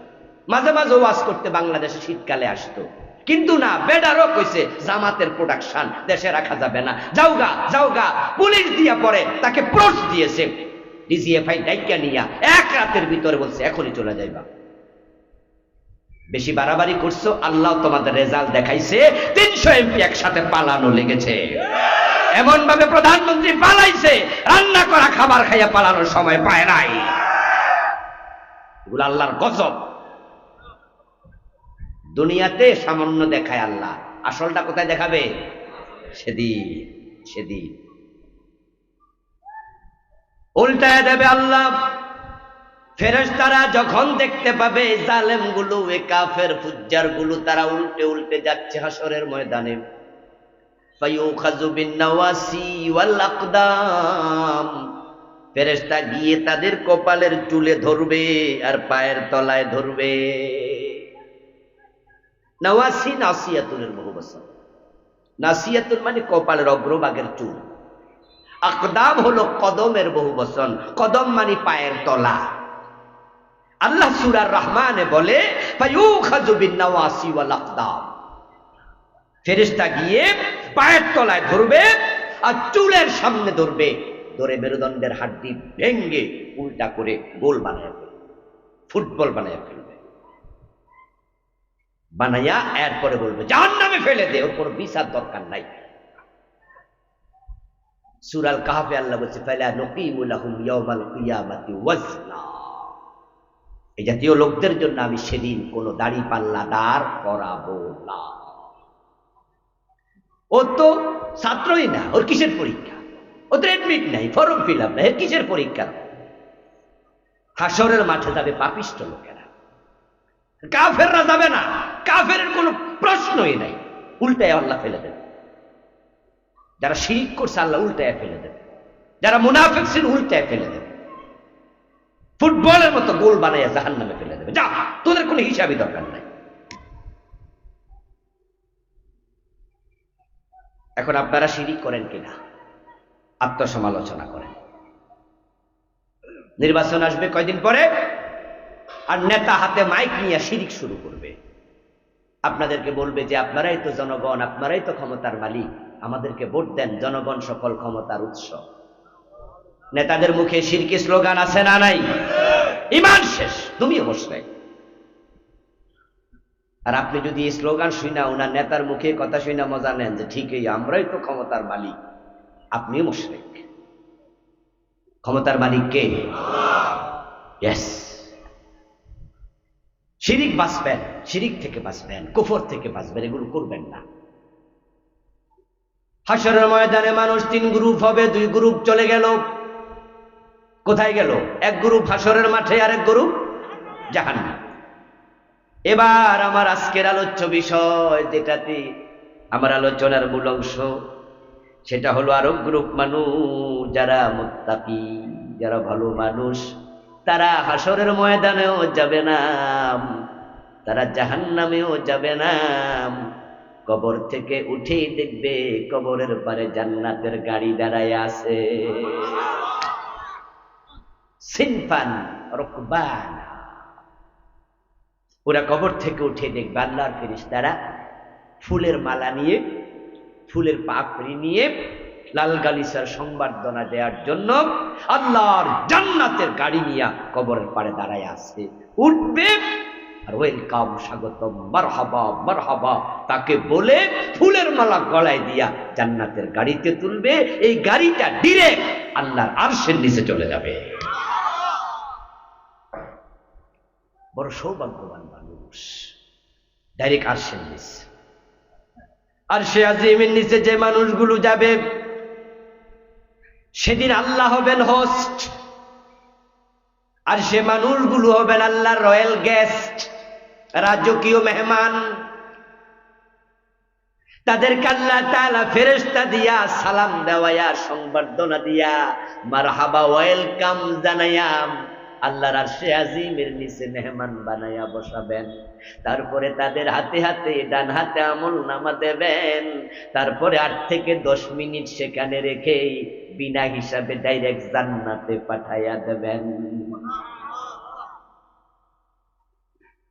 মাঝে মাঝে ওয়াজ করতে বাংলাদেশে শীতকালে আসতো, কিন্তু না, বেডারও কইছে জামাতের প্রোডাকশন দেশে রাখা যাবে না, যাওগা যাওগা। পুলিশ দিয়া পরে তাকে প্রোস দিয়েছে, ডিজিএফআই ডাইকা নিয়া 1 রাতের ভিতরে বলছে এখনই চলে যাইবা। বেশি বাড়াবাড়ি করছো, আল্লাহ তোমাদের রেজাল্ট দেখাইছে। 300 এমপি একসাথে পালানো লেগেছে, এমন ভাবে প্রধানমন্ত্রী পালাইছে, রান্না করা খাবার খাইয়া পালানোর সময় পায় নাই। এগুলো আল্লাহর গজব। দুনিয়াতে সামান্য দেখায় আল্লাহ, আসলটা কোথায় দেখাবে? সেদিন উল্টায় দেবে আল্লাহ। ফেরেশতারা যখন দেখতে পাবে জালেম গুলো, এ কাফের ফুজ্জার গুলো তারা উল্টে উল্টে যাচ্ছে হাসরের ময়দানে, ফায়ুখাযু বিন-নাওয়াসি ওয়াল আকদাম, ফেরেশতা গিয়ে তাদের কপালের চুলে ধরবে আর পায়ের তলায় ধরবে। নাওয়াসি নাসিয়াতুলের বহুবচন। নাসিয়াতুল মানে কপালের অগ্রভাগের চুল, আকদাম হলো কদমের বহুবচন, কদম মানে পায়ের তলা। আল্লাহ সূরা রহমানে বলে ফায়ুখাযু বিন-নাওয়াসি ওয়াল আকদাম, ফেরেশতা গিয়ে পায়ের তলায় ধরবে আর চুলের সামনে ধরবে, ধরে মেরুদণ্ডের হাড্ডি ভেঙ্গে উল্টা করে গোল বানায় ফেলবে, ফুটবল বানায় ফেলবে। বানাইয়া এরপরে বলবে জাহান্নামে ফেলে দে, ওর কোনো বিচার দরকার নাই। সূরা আল কাহফে আল্লাহ বলছে ফালা নুকিমু লাহুম ইয়াওমাল কিয়ামাতি ওয়াজনা, এই জাতীয় লোকদের জন্য আমি সেদিন কোনো দাড়ি পাল্লা দাঁড় করাবো না। ও তো ছাত্রই না, ওর কিসের পরীক্ষা? ও তো এডমিট নাই, ফর্ম ফিল আপ নাই, এর কিসের পরীক্ষা? হাসরের মাঠে যাবে পাপিষ্ঠ লোকেরা, কাফেররা যাবে না। কাফেরের কোনো প্রশ্নই নাই, উল্টায় আল্লাহ ফেলে দেবে। যারা শিরক করছে আল্লাহ উল্টায় ফেলে দেবে, যারা মুনাফিক ছিল উল্টায় ফেলে দেবে, ফুটবলের মতো গোল বানাইয়া জাহান্নামে ফেলে দেবে। যা, তোদের কোনো হিসাবই দরকার নাই। এখন আপনারা শিরক করেন কিনা আত্মসমালোচনা করেন। নির্বাচন আসবে কয়দিন পরে, আর নেতা হাতে মাইক নিয়ে শিরক শুরু করবে। আপনাদেরকে বলবে যে আপনারাই তো জনগণ, আপনারাই তো ক্ষমতার মালিক, আমাদেরকে ভোট দেন, জনগণ সকল ক্ষমতার উৎস। নেতাদের মুখে শিরকি স্লোগান আছে না নাই? ঈমান শেষ, তুমিও মুশরিক। আর আপনি যদি এই স্লোগান শুনা, ওনার নেতার মুখে কথা শুনা মজা নেন যে ঠিকই আমরাই তো ক্ষমতার মালিক, আপনিও মুশরিক। ক্ষমতার মালিক কে? ইয়েস। শিরিক বাঁচবেন, শিরিক থেকে বাঁচবেন, কুফর থেকে বাঁচবেন, এগুলো করবেন না। হাসরের ময়দানে মানুষ 3 গ্রুপ হবে, 2 গ্রুপ চলে গেল। কোথায় গেল? এক গ্রুপ হাসরের মাঠে, আর এক গ্রুপ জাহান্নাম। এবার আমার আজকের আলোচ্য বিষয়, যেটাতে আমার আলোচনার মূল অংশ, সেটা হলো আরো গ্রুপ মানুষ যারা মুত্তাকি, যারা ভালো মানুষ, তারা হাসরের ময়দানেও যাবে না, তারা জাহান্নামেও যাবে না। কবর থেকে উঠেই দেখবে কবরের পারে জান্নাতের গাড়ি দাঁড়ায় আছে। সিনফান রুকবানা, ওরা কবর থেকে উঠে দেখবে আল্লাহর ফেরেশতারা ফুলের মালা নিয়ে, ফুলের পাপড়ি নিয়ে, লাল গালিচার সংবর্ধনা দেওয়ার জন্য আল্লাহর জান্নাতের গাড়ি নিয়ে কবরের পাড়ে দাঁড়ায় আছে। উঠবে আর ওয়েলকাম, স্বাগতম, মারহাবা মারহাবা তাকে বলে ফুলের মালা গলায় দিয়া জান্নাতের গাড়িতে তুলবে। এই গাড়িটা ডিরেক্ট আল্লাহর আরশের নিচে চলে যাবে। বড় সৌভাগ্যবান মানুষ, ডাইরেক্ট আরশের নিচে। আরশে আজিমের নিচে যে মানুষগুলো যাবে সেদিন আল্লাহ হবেন হোস্ট, আর সে মানুষগুলো হবেন আল্লাহর রয়্যাল গেস্ট, রাজকীয় মেহমান। তাদেরকে আল্লাহ তাআলা ফেরেশতা দিয়া সালাম দেওয়ায়া, সংবর্ধনা দিয়া, মারহাবা ওয়েলকাম জানাইয়া আল্লাহর আরশে আজিমের নিচে মেহমান বানাইয়া বসাবেন। তারপরে তাদের হাতে হাতে, ডান হাতে আমলনামা দেবেন। তারপরে 8 থেকে 10 মিনিট সেখানে রেখে বিনা হিসাবে ডাইরেক্ট জান্নাতে পাঠাইয়া দেবেন।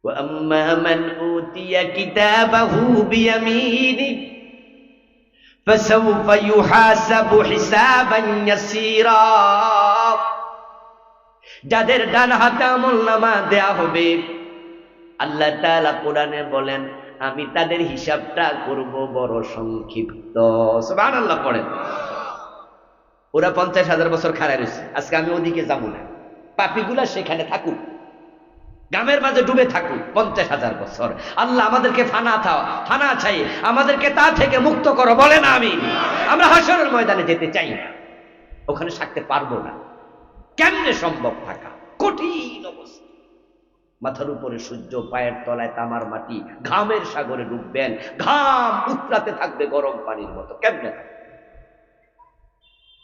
وَأَمَّا مَنْ أُوتِيَ كِتَابَهُ بِيَمِينِهِ فَسَوْفَ يُحَاسَبُ حِسَابًا يَسِيرًا। যাদের ডান হাতে আমলনামা দেয়া হবে, আল্লাহ তাআলা কোরআনে বলেন আমি তাদের হিসাবটা করব বড় সংক্ষিপ্ত। সুবহানাল্লাহ পড়েন। ওরা 50,000 বছর খাড়ায় রয়েছে, আজকে আমি ওদিকে যাব না, পাপীগুলা সেখানে থাকুক, গ্রামের মাঝে ডুবে থাকুক 50,000 বছর। আল্লাহ আমাদেরকে ফানা চাই, আমাদেরকে তা থেকে মুক্ত করো, বলে না আমি। আমরা হাশরের ময়দানে যেতে চাই না, ওখানে থাকতে পারবো না। কেমনে সম্ভব থাকা? কঠিন অবস্থা, মাথার উপরে সূর্য, পায়ের তলায় তামার মাটি, ঘামের সাগরে ডুববেন, ঘাম উতরাতে থাকবে গরম পানির মতো। কেমনে থাকবে?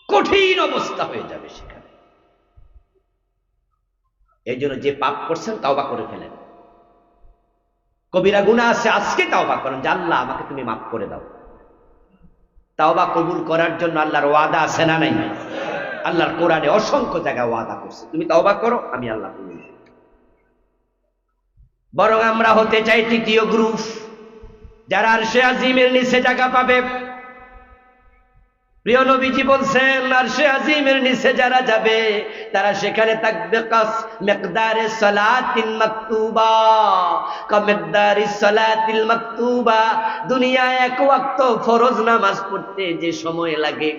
কঠিন অবস্থা হয়ে যাবে সেখানে। এই জন্য যে পাপ করছেন তাওবা করে ফেলেন। কবিরা গুনাহ আছে, আজকে তাওবা করেন যে আল্লাহ আমাকে তুমি মাফ করে দাও। তাওবা কবুল করার জন্য আল্লাহর ওয়াদা আছে না নাই? আল্লাহর কোরআনে অসংখ্য জায়গায় ওয়াদা করছে, তুমি তাওবা করো আমি আল্লাহ কবুল। বরং আমরা হতে চাই তৃতীয় গ্রুপ, যারা আরশে আজিমের নিচে জায়গা পাবে। প্রিয় নবীজি বলছেন আরশে আজিমের নিচে যারা যাবে তারা সেখানে থাকবে মিকদারে সালাতিন মাকতুবা, মিকদারে সালাতিল মাকতুবা। দুনিয়ায় 1 ওয়াক্ত ফরজ নামাজ পড়তে যে সময় লাগে,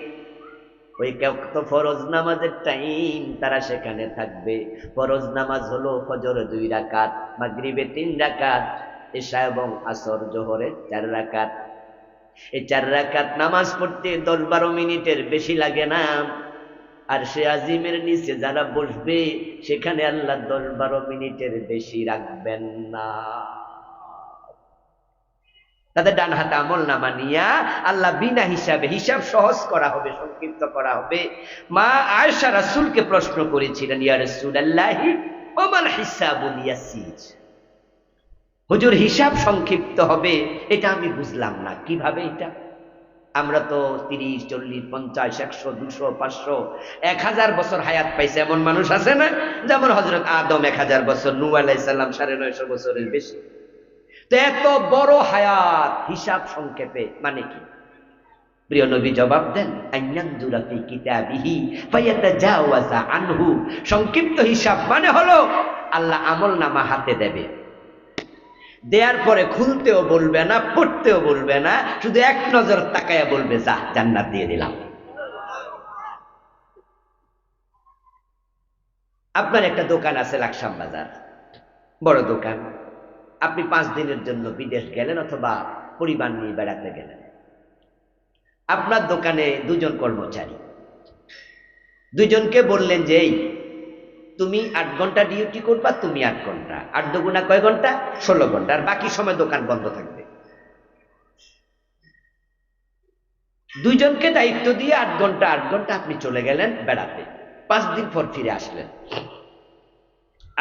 ওই 1 ওয়াক্ত ফরজ নামাজের টাইম তারা সেখানে থাকবে। ফরজ নামাজ হলো ফজর 2 রাকাত, মাগরিবে 3 রাকাত, ইশা এবং আসর জোহরে 4 রাকাত। এই 4 রাকাত নামাজ পড়তে 10-12 মিনিটের বেশি লাগে না। আর সে আজিমের নিচে যারা বসবে সেখানে আল্লাহ 10-12 মিনিটের বেশি রাখবেন না। তাদের ডান হাতে আমলনামা নিয়া আল্লাহ বিনা হিসাবে, হিসাব সহজ করা হবে, সংক্ষিপ্ত করা হবে। মা আয়েশা রাসূলকে প্রশ্ন করেছিলেন, ইয়া রাসূলুল্লাহি ওয়া মাল হিসাবুল ইয়াসির, হুজুর হিসাব সংক্ষিপ্ত হবে এটা আমি বুঝলাম না, কিভাবে এটা? আমরা তো 30, 40, 50, 100, 200, 500, 1000 বছর হায়াত পাইছে এমন মানুষ আছে না? যেমন হযরত আদম 1000 বছর, নূহ আলাইহিস সালাম 950 বছরের বেশি। তো এত বড় হায়াত, হিসাব সংক্ষেপে মানে কি? প্রিয় নবী জবাব দেন, আইয়ানজুরা ফি কিতাবিহি ফায়াতাজাওয়াজা আনহু। সংক্ষিপ্ত হিসাব মানে হলো আল্লাহ আমলনামা হাতে দেবে, দেওয়ার পরে খুলতেও বলবে না, পড়তেও বলবে না, শুধু এক নজর তাকায়া বলবে যা জান্নাত দিয়ে দিলাম। আপনার একটা দোকান আছে লাকসাম বাজার, বড় দোকান। আপনি 5 দিনের জন্য বিদেশ গেলেন অথবা পরিবার নিয়ে বেড়াতে গেলেন। আপনার দোকানে 2 জন কর্মচারী, 2 জনকে বললেন যে এই তুমি 8 ঘন্টা ডিউটি করবা, তুমি 8 ঘন্টা, 8 দুগুণা কয় ঘন্টা? 16 ঘন্টা, আর বাকি সময় দোকান বন্ধ থাকবে। 2 জনকে দায়িত্ব দিয়ে 8 ঘন্টা 8 ঘন্টা আপনি চলে গেলেন বেড়াতে। 5 দিন পর ফিরে আসলেন।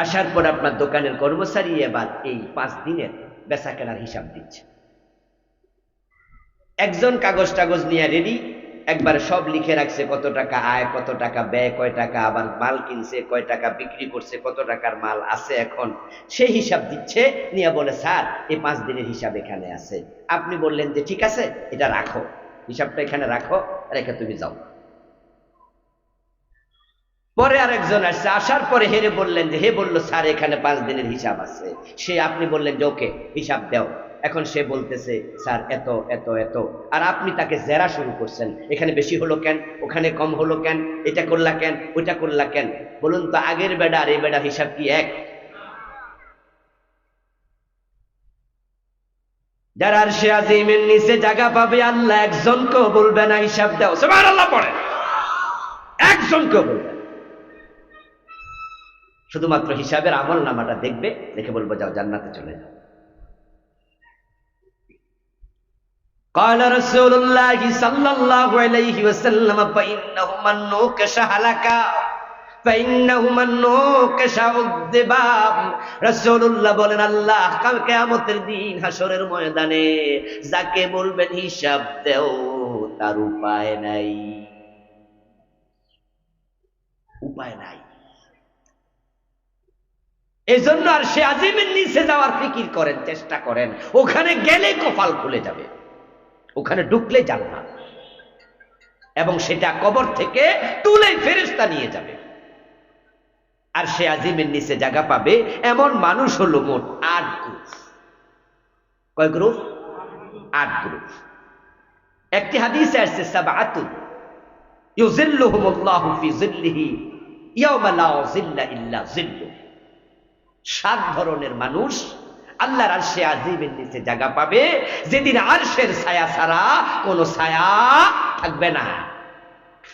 আসার পর আপনার দোকানের কর্মচারী এবার এই 5 দিনের বেচা কেনার হিসাব দিচ্ছে। একজন কাগজ টাগজ নিয়ে রেডি, একবার সব লিখে রাখছে, কত টাকা আয়, কত টাকা ব্যয়, কয় টাকা আবার মাল কিনছে, কয় টাকা বিক্রি করছে, কত টাকার মাল আছে এখন, সেই হিসাব দিচ্ছে। নিয়ে বলে স্যার এই 5 দিনের হিসাব এখানে আছে। আপনি বললেন যে ঠিক আছে এটা রাখো, হিসাবটা এখানে রাখো, রেখে তুমি যাও। পরে আরেকজন আসছে, আসার পরে হেরে বললেন যে, হে বললো স্যার এখানে 5 দিনের হিসাব আছে। সে আপনি বললেন যে ওকে হিসাব দাও। এখন সে বলতেছে স্যার এত এত এত, আর আপনি তাকে জেরা শুরু করছেন, এখানে বেশি হলো কেন, ওখানে কম হলো কেন, এটা করলা কেন, ওইটা করলা কেন। বলুন তো আগের বেডা আর এই বেডার হিসাব কি এক? যারা আরশে আজিমের নিচে জায়গা পাবে আল্লাহ একজনকেও বলবে না হিসাব দাও। সুবহানাল্লাহ পড়ে, একজনকেও বলবে না। শুধুমাত্র হিসাবের আমল নামাটা দেখবে, দেখে বলবো যাও জান্নাতে চলে যাও। قال رسول الله صلى الله عليه وسلم فإنه من نوكش هلكا فإنه من نوكش عذبا। রাসূলুল্লাহ বলেন আল্লাহ কাল কিয়ামতের দিন হাসরের ময়দানে যাকে বলবেন হিসাব দাও তার উপায় নাই, উপায় নাই। এজন্য আরশে আজিমের নিচে যাওয়ার ফিকির করেন, চেষ্টা করেন। ওখানে গেলে কপাল খুলে যাবে, ওখানে ঢুকলে জান্নাত, এবং সেটা কবর থেকে তুলে ফেরেশতা নিয়ে যাবে। আরশে আজিমের নিচে জায়গা পাবে এমন মানুষ হলো মোট 8 গ্রুপ। কয় গ্রুপ? 8 গ্রুপ। একটি হাদিসে আসছে সাবআতুন ইউযিল্লুহুমুল্লাহু ফি যিল্লিহি ইয়াওমা লা যিল্লা ইল্লা যিল্লুহু। 7 ধরনের মানুষ আল্লাহর আরশে আজিমের নিচে জায়গা পাবে যেদিন আরশের ছায়া ছাড়া কোনো ছায়া থাকবে না।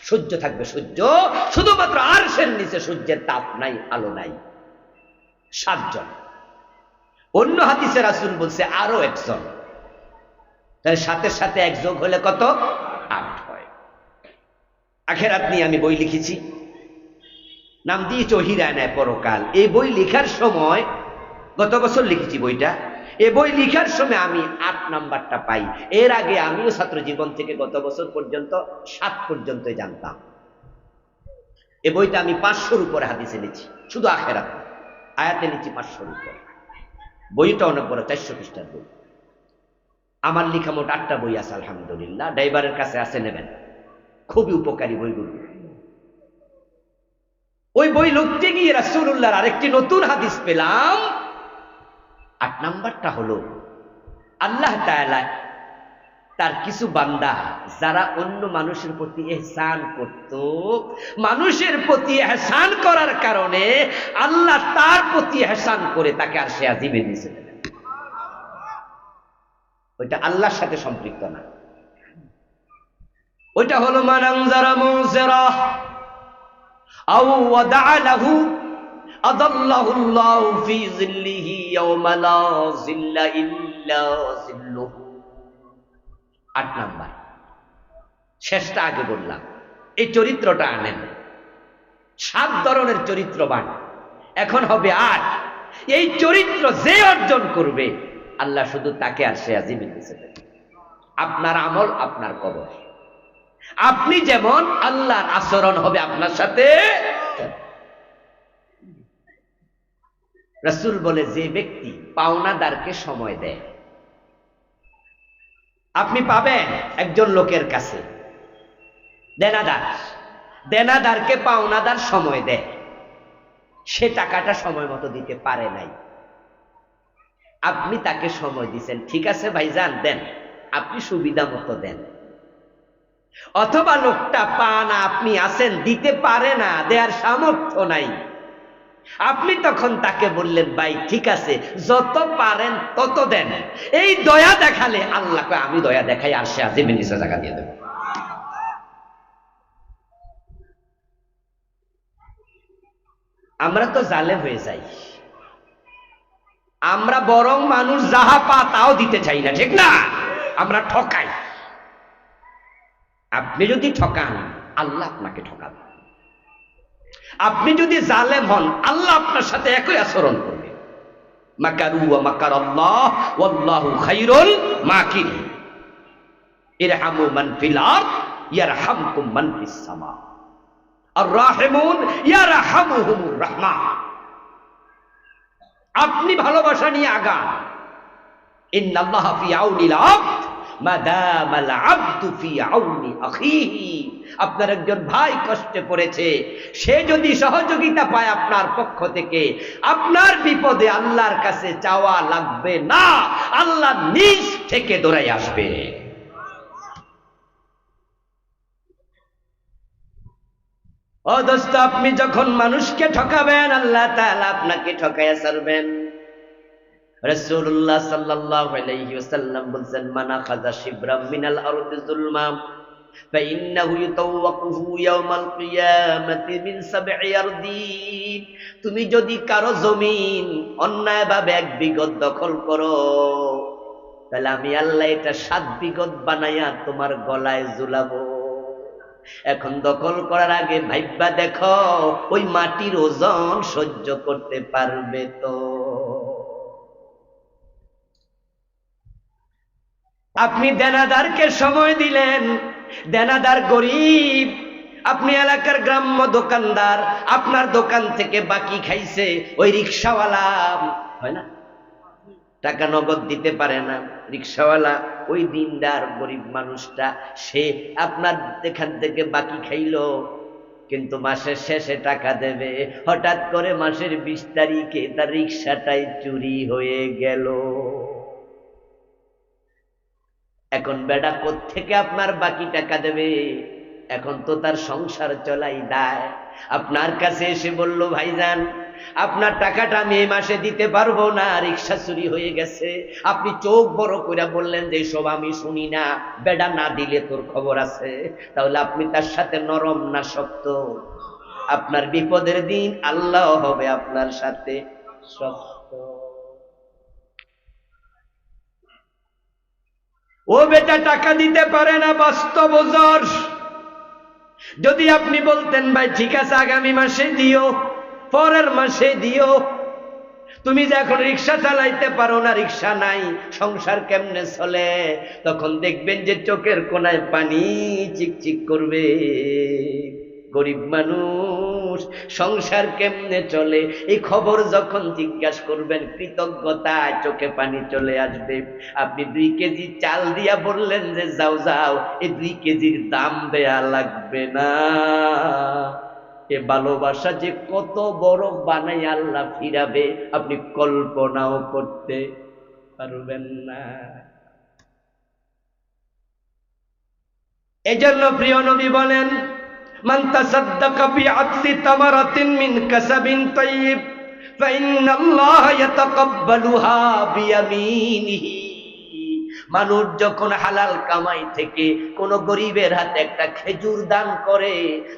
সূর্য থাকবে সূর্য, শুধুমাত্র আরশের নিচে সূর্যের তাপ নাই, আলো নাই। 7 জন। অন্য হাদিসে রাসূল বলছে আরো 1 জন। তাহলে সাথে সাথে 1 যোগ হলে কত? 8 হয়। আখিরাত নিয়ে আমি বই লিখেছি, নাম দিয়েছি হিরানায় পরকাল। এই বই লেখার সময়, গত বছর লিখেছি বইটা, এই বই লেখার সময় আমি 8 নাম্বারটা পাই। এর আগে আমিও ছাত্র জীবন থেকে গত বছর পর্যন্ত 7 পর্যন্ত জানতাম। এই বইটা আমি 500-র উপরে হাদিসে নিচ্ছি, শুধু আখিরাত আয়াতে নিচ্ছি 500-র উপরে। বইটা অনেক বড়, 400 পৃষ্ঠার বই। আমার লেখা মোট 8টা বই আছে আলহামদুলিল্লাহ, ড্রাইভারের কাছে আছে, নেবেন, খুবই উপকারী বইগুলো। ওই বই লিখতে গিয়ে রাসূলুল্লাহর আরেকটি নতুন হাদিস পেলাম। 8 নাম্বারটা হলো আল্লাহ তাআলা তার কিছু বান্দা যারা অন্য মানুষের প্রতি ইহসান করত, মানুষের প্রতি ইহসান করার কারণে আল্লাহ তার প্রতি ইহসান করে তাকে আরশে আজিমের নিচে দেবেন। ওইটা আল্লাহর সাথে সম্পৃক্ত না, ওইটা হলো মান আনজারা মুনজিরা আও ওয়াদা'a লাহু আদাল্লাহু আল্লাহু ফি যিল্লিহি ইয়াওমা লা যিল্লা ইল্লা যিল্লুহু। 8 নাম্বার। শেষটা আগে বললাম, এই চরিত্রটা আনেন। 7 ধরনের চরিত্রবান, এখন হবে 8। এই চরিত্র যে অর্জন করবে আল্লাহ শুধু তাকে আরশে আজিমের নিচে দেবেন। আপনার আমল আপনার কবর। আপনি যেমন, আল্লাহর আচরণ হবে আপনার সাথে। রাসূল বলে যে ব্যক্তি পাওনাদারকে সময় দেয়, আপনি পাবেন একজন লোকের কাছে দেনাদারকে পাওনাদার সময় দেয়, সে টাকাটা সময় মতো দিতে পারে নাই, আপনি তাকে সময় দিচ্ছেন, ঠিক আছে ভাইজান দেন, আপনি সুবিধা মতো দেন। অথবা লোকটা পানা, আপনি আছেন, দিতে পারে না, দেওয়ার সামর্থ্য নাই, আপনি তখন তাকে বললেন ভাই ঠিক আছে যত পারেন তত দেন। এই দয়া দেখালে আল্লাহকে আমি দয়া দেখাই আরশে আজিমের নিচে জায়গা দিয়ে দেব। আমরা তো জালেম হয়ে যাই, আমরা বরং মানুষ যাহা পা তাও দিতে চাই না, ঠিক না? আমরা ঠকাই। আপনি যদি ঠকান আল্লাহ আপনাকে ঠকাবে, আপনি যদি জালেম হন আল্লাহ আপনার সাথে একই আচরণ করবে। মাকারু ওয়া মাকারাল্লাহ ওয়াল্লাহু খায়রুল মাকিরিন। ইরহামু মান ফিল আরদ ইয়ারহামকুম মান ফিস সামা আর রাহিমুন ইয়ারহামুহুমুর রাহমান। আপনি ভালোবাসা নিয়ে আগান। ইন্নাল্লাহা ফি আউনিল আবদ মা দামাল আবদু ফি আউনি আখিহি আপনার একজন ভাই কষ্টে পড়েছে, সে যদি সহযোগিতা পায় আপনার পক্ষ থেকে, আপনার বিপদে আল্লাহর কাছে চাওয়া লাগবে না, আল্লাহ নিজ থেকে দৌড়াই আসবে। ও দোস্ত, আপনি যখন মানুষকে ঠকাবেন, আল্লাহ তাআলা আপনাকে ঠকাইয়া ছাড়বেন। রাসূলুল্লাহ সাল্লাল্লাহু আলাইহি ওয়াসাল্লাম বলেন, মান আখাযা শিবরাম মিনাল আরদি যুলমাম ফাইন্নাহু ইউতাওয়াকুহু ইয়াওমাল কিয়ামাতি মিন সাবঈ আরদিন। তুমি যদি কারো জমিন অন্যায়ভাবে 1 বিঘত দখল করো, তাহলে আমি আল্লাহ এটা 7 বিঘত বানাইয়া তোমার গলায় ঝুলাবো। এখন দখল করার আগে ভাইবা দেখো ওই মাটির ওজন সহ্য করতে পারবে তো? আপনি দেনাদারকে সময় দিলেন, দেনাদার গরিব, আপনি এলাকার গ্রাম্য দোকানদার, আপনার দোকান থেকে বাকি খাইছে, ওই রিকশাওয়ালা, হয় না, টাকা নগদ দিতে পারে না, রিকশাওয়ালা, ওই দিনদার গরিব মানুষটা, সে আপনার এখান থেকে বাকি খাইলো, কিন্তু মাসের শেষে টাকা দেবে। হঠাৎ করে মাসের 20 তারিখে তার রিকশাটাই চুরি হয়ে গেল। এখন বেটা কোত্থেকে আপনার বাকি টাকা দেবে? এখন তো তার সংসার চলাই দায়। আপনার কাছে এসে বলল, ভাইজান আপনার টাকাটা আমি এই মাসে দিতে পারবো না, রিকশা চুরি হয়ে গেছে। আপনি চোখ বড় করে বললেন যে সব আমি শুনি না, বেটা না দিলে তোর খবর আছে। তাহলে আপনি তার সাথে নরম না শক্ত? আপনার বিপদের দিন আল্লাহ হবে আপনার সাথে শক্ত। ও বেটা টাকা দিতে পারে না, বাস্তব ওজর। যদি আপনি বলতেন ভাই ঠিক আছে আগামী মাসে দিও, পরের মাসে দিও, তুমি যে এখন রিকশা চালাইতে পারো না, রিকশা নাই, সংসার কেমনে চলে? তখন দেখবেন যে চোখের কোনায় পানি চিকচিক করবে। গরিব মানুষ, সংসার কেমনে চলে, এই খবর যখন জিজ্ঞাসা করবেন, কৃতজ্ঞতায় চোখে পানি চলে আসবে। আপনি 2 কেজি চাল দিয়া বললেন যে যাও যাও, এই 2 কেজির দাম দেয়া লাগবে না। এ ভালোবাসা যে কত বড় বানাই আল্লাহ ফিরাবে, আপনি কল্পনাও করতে পারবেন না। এজন্য প্রিয় নবী বলেন, মান তাসাদ্দাকা বিআদলি তামারাতিন মিন কাসাবিন তাইয়্যিব ফাইন্নাল্লাহা ইয়াতাকাব্বালুহা বিয়ামিনিহি। মানুষ যখন হালাল কামাই থেকে কোন গরিবের হাতে একটা খেজুর দান করে,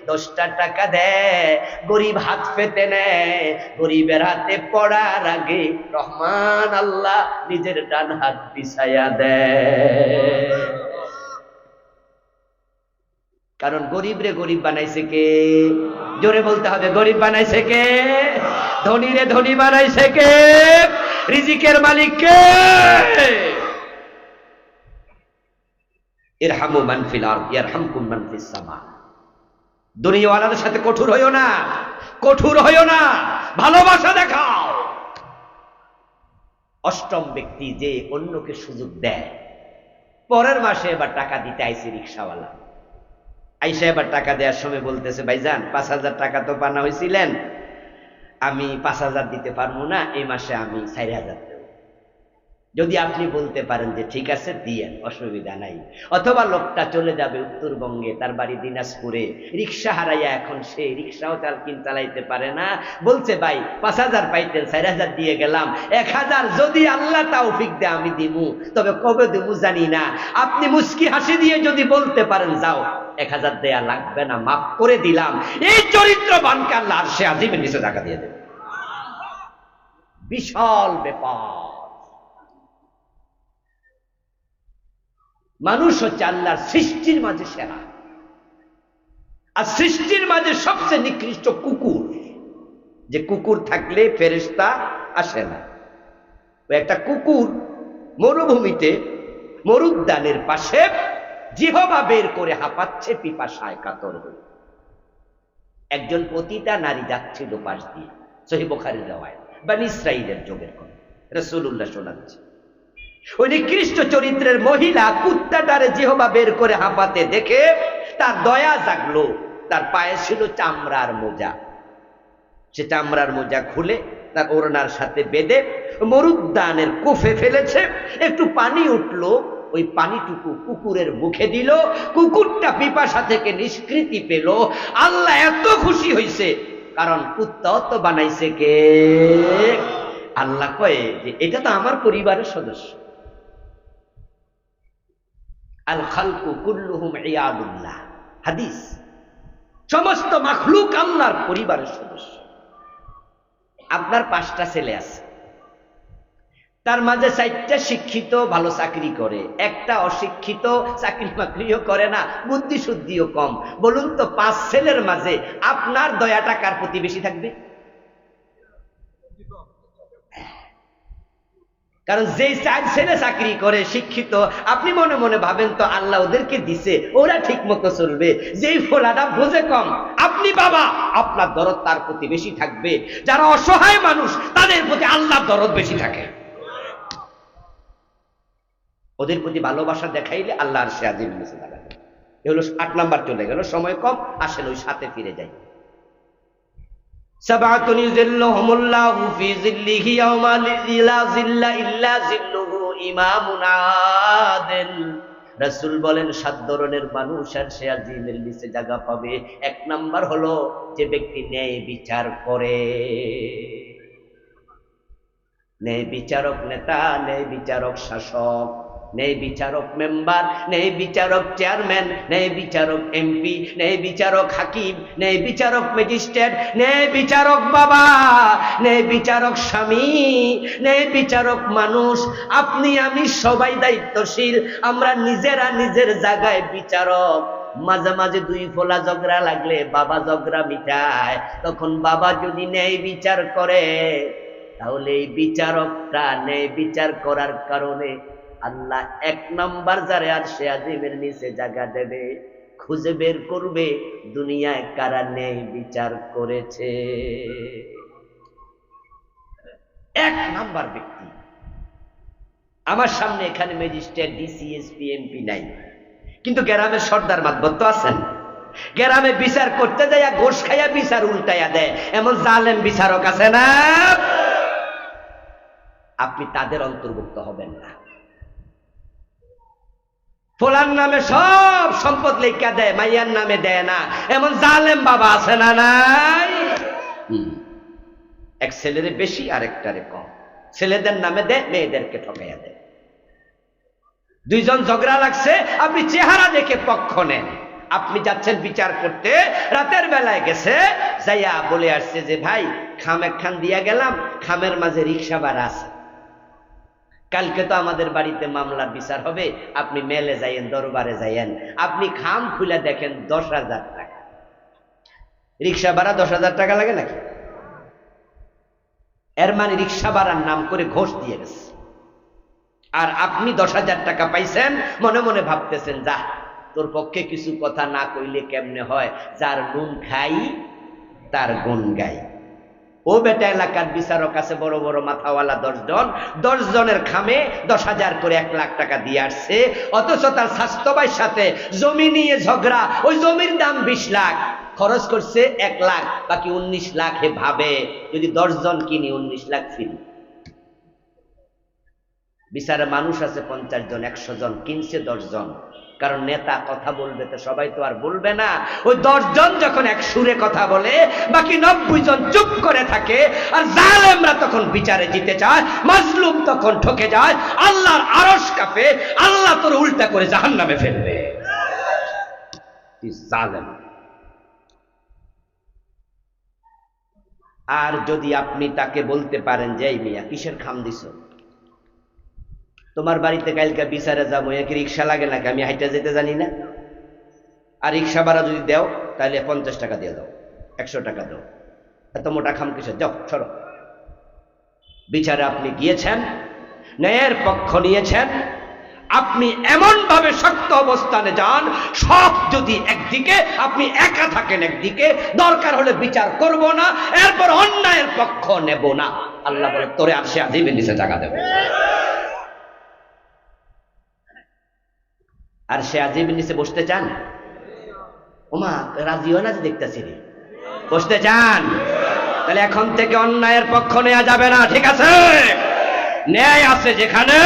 10টা টাকা দেয়, গরিব হাত পেতে নেয়, গরিবের হাতে পড়ার আগে রহমান আল্লাহ নিজের ডান হাত বিছায়া দেয়। কারণ গরিব রে গরিব বানাইছে কে? জোরে বলতে হবে, গরিব বানাইছে কে? ধনী রে ধনী বানাইছে কে? রিজিকের মালিক কে? ইরহামু মান ফিল আরদ ইয়ারহামকুম মান ফিস সামা। দুনিয়াওয়ালাদের সাথে কঠোর হইও না, কঠোর হইও না, ভালোবাসা দেখাও। 8ম ব্যক্তি যে অন্যকে সুযোগ দেয়। পরের মাসে এবার টাকা দিতে আইছে রিকশাওয়ালা, আইসা এবার টাকা দেওয়ার সময় বলতেছে, ভাইজান 5000 টাকা তো পানা হয়েছিলেন, আমি 5000 দিতে পারবো না, এই মাসে আমি 4000 দেব। যদি আপনি বলতে পারেন যে ঠিক আছে দিয়েন, অসুবিধা নাই। অথবা লোকটা চলে যাবে উত্তরবঙ্গে, তার বাড়ি দিনাজপুরে, রিকশা হারাইয়া এখন সে রিকশাও চালাইতে পারে না। বলছে ভাই 5000 পাইতেন, 4000 দিয়ে গেলাম, 1000 যদি আল্লাহ তৌফিক দেয় আমি দিমু, তবে কবে দিমু জানি না। আপনি মুস্কি হাসি দিয়ে যদি বলতে পারেন যাও 1000 দেয়া লাগবে না, মাফ করে দিলাম, এই চরিত্রবানকে আল্লাহ আরশে আজিমের নিচে টাকা দিয়ে দেবে। বিশাল ব্যাপার। মানুষ হচ্ছে আল্লাহর সৃষ্টির মাঝে সেরা, আর সৃষ্টির মাঝে সবচেয়ে নিকৃষ্ট কুকুর। যে কুকুর থাকলে ফেরেশতা আসে না। একটা কুকুর মরুভূমিতে মরুদ্যানের পাশে জিহবা বের করে হাঁপাচ্ছে পিপাসায় কাতর হয়ে। একজন পতিতা নারী যাচ্ছিল পাশ দিয়ে, সহিহ বুখারীর riwayat, বনী ইসরাঈলের যুগের কথা, রাসূলুল্লাহ শোনাচ্ছে। ওই নিকৃষ্ট চরিত্রের মহিলা কুত্তাটারে জিহবা বের করে হাঁপাতে দেখে তার দয়া জাগলো। তার পায়ে ছিল চামড়ার মোজা, সে চামড়ার মোজা খুলে তার ওড়নার সাথে বেঁধে মরুদ্যানের কোফে ফেলেছে। একটু পানি উঠলো, ওই পানিটুকু কুকুরের মুখে দিল। কুকুরটা পিপাসা থেকে নিষ্কৃতি পেল। আল্লাহ এত খুশি হয়েছে, কারণ কুত্তাও তো বানাইছে কে? আল্লাহ কয়ে যে এটা তো আমার পরিবারের সদস্য। আল খালকু কুল্লুহুম ইয়াদুল্লাহ, হাদিস। সমস্ত মাখলুক আল্লাহর পরিবারের সদস্য। আপনার 5টা ছেলে আছে, তার মাঝে 4টা শিক্ষিত, ভালো চাকরি করে, একটা অশিক্ষিত, চাকরি বাকরিও করে না, বুদ্ধি শুদ্ধিও কম। বলুন তো 5 ছেলের মাঝে আপনার দয়াটা কার প্রতি বেশি থাকবে? কারণ যেই 4 ছেলে চাকরি করে, শিক্ষিত, আপনি মনে মনে ভাবেন তো আল্লাহ ওদেরকে দিছে, ওরা ঠিক মতো চলবে। যেই ফোলাটা বোঝে কম, আপনি বাবা, আপনার দরদ তার প্রতি বেশি থাকবে। যারা অসহায় মানুষ, তাদের প্রতি আল্লাহর দরদ বেশি থাকে। ওদের প্রতি ভালোবাসা দেখাইলে আল্লাহ আরশে আজিমের নিচে দাঁড়াবে। এ হলো 8 নাম্বার। চলে গেল, সময় কম, আসেন ওই 7-এ ফিরে যাই। সাবাতুন ইযিল্লুহুমুল্লাহু ফি যিল্লিহি ইয়াওমা লা যিল্লা ইল্লা যিল্লুহু, ইমামুন আদিল। রাসূল বলেন 7 ধরনের মানুষ আরশে আজিমের নিচে জায়গা পাবে। 1 নাম্বার হলো যে ব্যক্তি ন্যায় বিচার করে। ন্যায় বিচারক নেতা, ন্যায় বিচারক শাসক, ন্যায় বিচারক মেম্বার, ন্যায় বিচারক চেয়ারম্যান, ন্যায় বিচারক এমপি, ন্যায় বিচারক হাকিম, ন্যায় বিচারক ম্যাজিস্ট্রেট, ন্যায় বিচারক বাবা, ন্যায় বিচারক স্বামী, ন্যায় বিচারক মানুষ। আপনি আমি সবাই দায়িত্বশীল। আমরা নিজেরা নিজের জায়গায় বিচারক। মাঝে মাঝে 2 ফোলা ঝগড়া লাগলে বাবা ঝগড়া মিটায়। তখন বাবা যদি ন্যায় বিচার করে, তাহলে এই বিচারকটা ন্যায় বিচার করার কারণে আল্লাহ 1 নাম্বার যারে আরশে আজিমের নিচে জায়গা দেবে, খুঁজে বের করবে দুনিয়ায় কারা ন্যায় বিচার করেছে। 1 নাম্বার ব্যক্তি। আমার সামনে এখানে ম্যাজিস্ট্রেট, ডিসি, এসপি, এমপি নাই, কিন্তু গ্রামের সর্দার মাতবর তো আছেন। গ্রামে বিচার করতে যায় ঘোষ খাইয়া বিচার উল্টাইয়া দেয়, এমন জালেম বিচারক আছে না? আপনি তাদের অন্তর্ভুক্ত হবেন না। ফোলার নামে সব সম্পদ লেখা দেয়, মাইয়ার নামে দেয় না, এমন জালেম বাবা আছে না? নাই। এক ছেলেরে বেশি আর একটারে কম, ছেলেদের নামে দেয়, মেয়েদেরকে ঠকাইয়া দেয়। 2 জন ঝগড়া লাগছে, আপনি চেহারা দেখে পক্ষ নেন। আপনি যাচ্ছেন বিচার করতে, রাতের বেলায় গেছে, যাইয়া বলে আসছে যে ভাই খাম 1 খান দিয়া গেলাম, খামের মাঝে রিক্সা ভাড়া আছে, কালকে তো আমাদের বাড়িতে মামলার বিচার হবে, আপনি মেলে যাইয়েন, দরবারে যাইয়েন। আপনি খাম খুলে দেখেন 10,000 টাকা। রিক্সা ভাড়া 10,000 টাকা লাগে নাকি? এর মানে রিক্সা ভাড়ার নাম করে ঘোষ দিয়ে গেছে। আর আপনি 10,000 টাকা পাইছেন, মনে মনে ভাবতেছেন যা, তোর পক্ষে কিছু কথা না কইলে কেমনে হয়, যার নুন খাই তার গুণ গাই। ও বেটা, এলাকার বিচারক আছে বড় বড় মাথাওয়ালা 10 জন, 10 জনের খামে 10,000 করে 1 লাখ টাকা দিয়ে আসছে। অথচ তার স্বাস্থ্যবাইয়ের সাথে জমি নিয়ে ঝগড়া, ওই জমির দাম 20 লাখ, খরচ করছে 1 লাখ, বাকি 19 লাখ। হে ভাবে যদি 10 জন কিনি 19 লাখ ফ্রি। বিচারে মানুষ আছে 50 জন, 100 জন, কিনছে 10 জন। কারণ নেতা কথা বলবে তো সবাই তো আর বলবে না। ওই 10 জন যখন এক সুরে কথা বলে, বাকি 90 জন চুপ করে থাকে। আর জালেমরা তখন বিচারে জিতে যায়, মাজলুম তখন ঠকে যায়, আল্লাহর আরশ কাঁপে, আল্লাহ তোর উল্টা করে জাহান্নামে ফেলবে। জালেম। আর যদি আপনি তাকে বলতে পারেন যে এই মিয়া কিসের খাম দিছো, তোমার বাড়িতে কালকে বিচারে যাবো, কি রিক্সা লাগে নাকি, আমি হাইটা যেতে জানি না? আর রিক্সা ভাড়া যদি দেও তাহলে 50 টাকা দিয়ে দাও, 100 টাকা দাও, এত মোটা খাম কিসের, যাও সরো। বিচারে আপনি গিয়েছেন, ন্যায়ের পক্ষ নিয়েছেন, আপনি এমন ভাবে শক্ত অবস্থানে যান, সব যদি একদিকে, আপনি একা থাকেন একদিকে, দরকার হলে বিচার করব না, এরপর অন্যায়ের পক্ষ নেব না। আল্লাহ বলে তোরে আরশে আজিমের নিচে জায়গা দেব। আরশে আজিমের নিচে বসতে চান? ওমা রাজি হয় না যে দেখতেছি রে, বসতে চান? তাহলে এখন থেকে অন্যায়ের পক্ষ নেওয়া যাবে না, ঠিক আছে? ন্যায় আছে যেখানে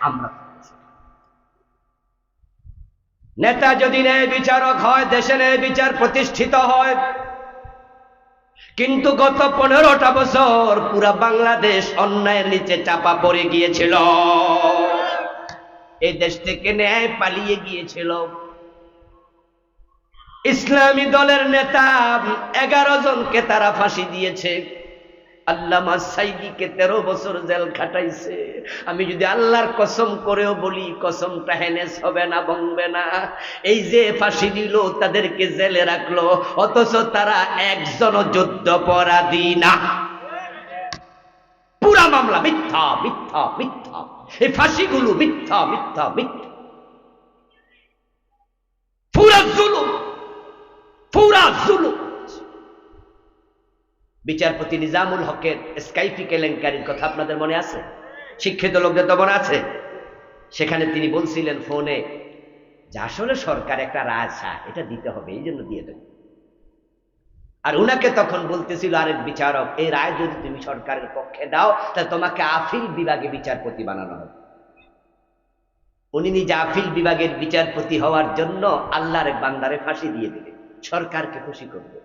আমরা। নেতা যদি ন্যায় বিচারক হয়, দেশে ন্যায় বিচার প্রতিষ্ঠিত হয়। কিন্তু গত 15টা বছর পুরা বাংলাদেশ অন্যায়ের নিচে চাপা পড়ে গিয়েছিল। এই দেশ থেকে ন্যায় পালিয়ে গিয়েছিল। ইসলামী দলের নেতা 11 জনকে তারা ফাঁসি দিয়েছে। আল্লামা সাইদিকে 13 বছর জেল খাটাইছে। আমি যদি আল্লাহর কসম করেও বলি, কসমটা হেনেস হবে না, ভাঙবে না। এই যে ফাঁসি দিল, তাদেরকে জেলে রাখলো, অথচ তারা একজন যুদ্ধাপরাধী না। পুরা মামলা মিথ্যা, মিথ্যা, মিথ্যা। এই ফাঁসিগুলো মিথ্যা, মিথ্যা, মিথ্যা। পুরা জুলুম, পুরা জুলুম। বিচারপতি নিজামুল হকের স্কাইপি কেলেঙ্কারির কথা আপনাদের মনে আছে? শিক্ষিত লোকদের তো মনে আছে। সেখানে তিনি বলছিলেন ফোনে যে আসলে সরকার একটা রায় চায়, এটা দিতে হবে, এই জন্য দিয়ে দেব। আর উনাকে তখন বলতেছিল আরেক বিচারক, এই রায় যদি তুমি সরকারের পক্ষে দাও তাহলে তোমাকে আপিল বিভাগে বিচারপতি বানানো হবে। উনি নিজে আপিল বিভাগের বিচারপতি হওয়ার জন্য আল্লাহর এক বান্দারে ফাঁসি দিয়ে দিলেন, সরকারকে খুশি করবে।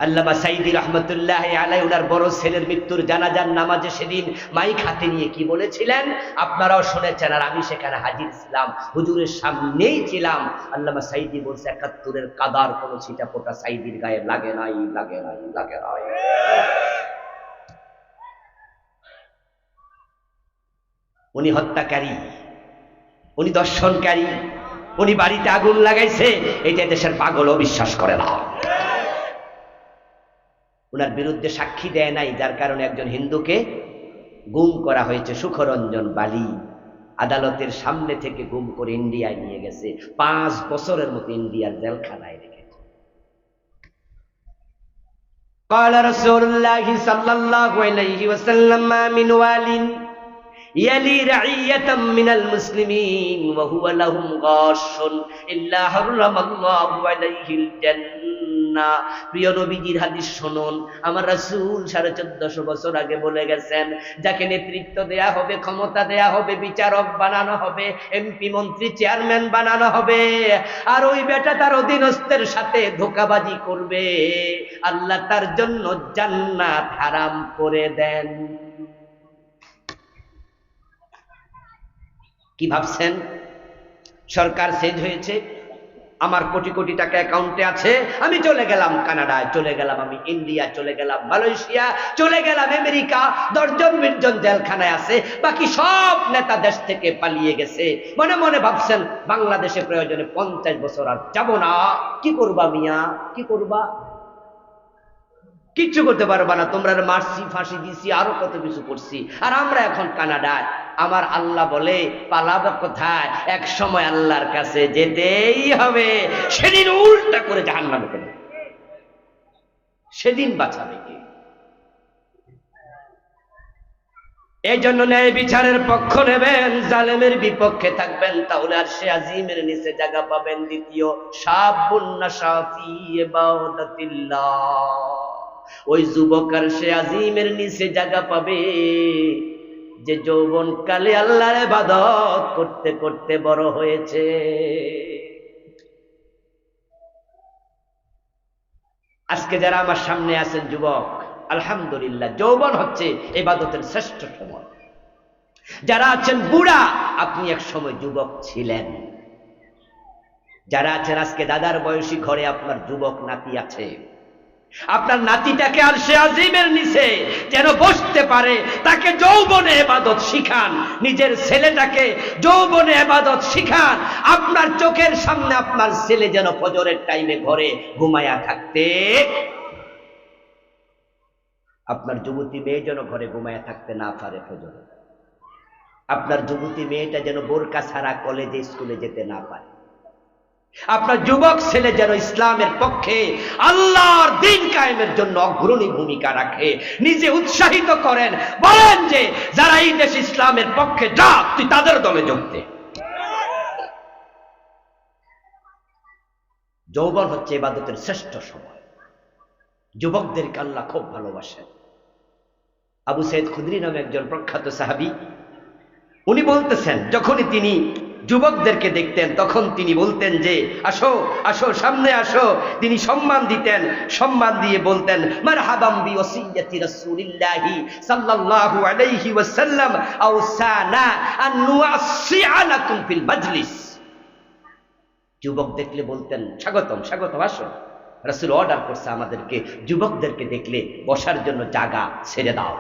আল্লামা সাইদি রহমতুল্লাহ আলাইহি উনার বড় ছেলের মৃত্যুর জানাজার নামাজে সেদিন মাইক হাতে নিয়ে কি বলেছিলেন আপনারাও শুনেছেন, আর আমি সেখানে হাজির ছিলাম, হুজুরের সামনেই ছিলাম। আল্লামা সাইদি বলছে 71-এর কাদার কোন ছিটা ফোটা সাইদির গায়ে লাগে নাই, লাগে নাই, লাগে নাই। উনি হত্যাকারী, উনি দর্শনকারী, উনি বাড়িতে আগুন লাগাইছে, এটা দেশের পাগলও বিশ্বাস করে না। উনার বিরুদ্ধে সাক্ষী দেয় নাই, যার কারণে একজন হিন্দুকে গুম করা হয়েছে, সুখরঞ্জন বালি। আদালতের সামনে থেকে গুম করে ইন্ডিয়ায় নিয়ে গেছে, 5 বছরের মতো ইন্ডিয়ার জেলখানায় রেখেছে। قال رسول الله صلى الله عليه وسلم ما من وال يلي رعية من المسلمين وهو لهم غاش إلا حرم الله عليه الجنة। প্রিয় নবীজির হাদিস শুনুন। আমার রাসূল 1450 বছর আগে বলে গেছেন, যাকে নেতৃত্ব দেয়া হবে, ক্ষমতা দেয়া হবে, বিচারক বানানো হবে, এমপি মন্ত্রী চেয়ারম্যান বানানো হবে, আর ওই বেটা তার অধীনস্থের সাথে ধোঁকাবাজি করবে, আল্লাহ তার জন্য জান্নাত হারাম করে দেন। কি ভাবছেন সরকার চেঞ্জ হয়েছে, আমার কোটি কোটি টাকা অ্যাকাউন্টে আছে, আমি চলে গেলাম কানাডায়, চলে গেলাম আমি ইন্ডিয়া, চলে গেলাম মালয়েশিয়া, চলে গেলাম আমেরিকা, 10 জন 20 জন জেলখানায় আছে, বাকি সব নেতা দেশ থেকে পালিয়ে গেছে। মনে মনে ভাবছেন বাংলাদেশে প্রয়োজনে 50 বছর আর যাব না। কি করবা মিয়া, কি করবা? কিচ্ছু করতে পারবা না। তোমরা মারছি, ফাঁসি দিছি, আরো কত কিছু করছি, আর আমরা এখন কানাডায়। আমার আল্লাহ বলে পালাবে কোথায়? এক সময় আল্লাহর কাছে যেতেই হবে। সেদিন উল্টা করে জাহান্নামে ফেলে, সেদিন বাঁচাবে কে? এই জন্য ন্যায় বিচারের পক্ষ নেবেন, জালেমের বিপক্ষে থাকবেন, তাহলে আর সে আজিমের নিচে জায়গা পাবেন। দ্বিতীয়, শাবুন নাশা ফি ইবাদাতিল্লাহ, ওই যুবক আর সে আজিমের নিচে জায়গা পাবে যে যৌবন কালে আল্লাহর ইবাদত করতে করতে বড় হয়েছে। আজকে যারা আমার সামনে আছেন যুবক, আলহামদুলিল্লাহ, যৌবন হচ্ছে ইবাদতের শ্রেষ্ঠ সময়। যারা আছেন বুড়া, আপনি এক সময় যুবক ছিলেন। যারা আছেন আজকে দাদার বয়সী, ঘরে আপনার যুবক নাতি আছে, আপনার নাতিটাকে আর সে আজিমের নিচে যেন বসতে পারে, তাকে যৌবনে ইবাদত শিখান। নিজের ছেলেটাকে যৌবনে ইবাদত শিখান। আপনার চোখের সামনে আপনার ছেলে যেন ফজরের টাইমে ঘরে ঘুমায়া থাকতে, আপনার যুবতী মেয়ে যেন ঘরে ঘুমায়া থাকতে না পারে ফজরে। আপনার যুবতী মেয়েটা যেন বোরকা ছাড়া কলেজে স্কুলে যেতে না পারে। আপনার যুবক ছেলে যেন ইসলামের পক্ষে, আল্লাহর দ্বীন কায়েমের জন্য অগ্রণী ভূমিকা রাখে। নিজে উৎসাহিত করেন, বলেন যে যারা এই দেশ ইসলামের পক্ষে, যা তুই তাদের দলে যোগ দে। যৌবন হচ্ছে ইবাদতের শ্রেষ্ঠ সময়। যুবকদেরকে আল্লাহ খুব ভালোবাসেন। আবু সাইদ খুদরি নামে একজন প্রখ্যাত সাহাবী, উনি বলতেছেন যখনই তিনি যুবকদেরকে দেখতেন তখন তিনি বলতেন যে আসো আসো, সামনে আসো। তিনি সম্মান দিতেন, সম্মান দিয়ে বলতেন মারহাবাম বিওসিয়্যাতি রাসূলিল্লাহি সাল্লাল্লাহু আলাইহি ওয়াসাল্লাম আওসানা আন নুআসসিআ লাকুম ফিল মাজলিস। যুবক দেখলে বলতেন স্বাগতম স্বাগতম, আসো। রাসূল অর্ডার করছে আমাদেরকে যুবকদেরকে দেখলে বসার জন্য জায়গা ছেড়ে দাও।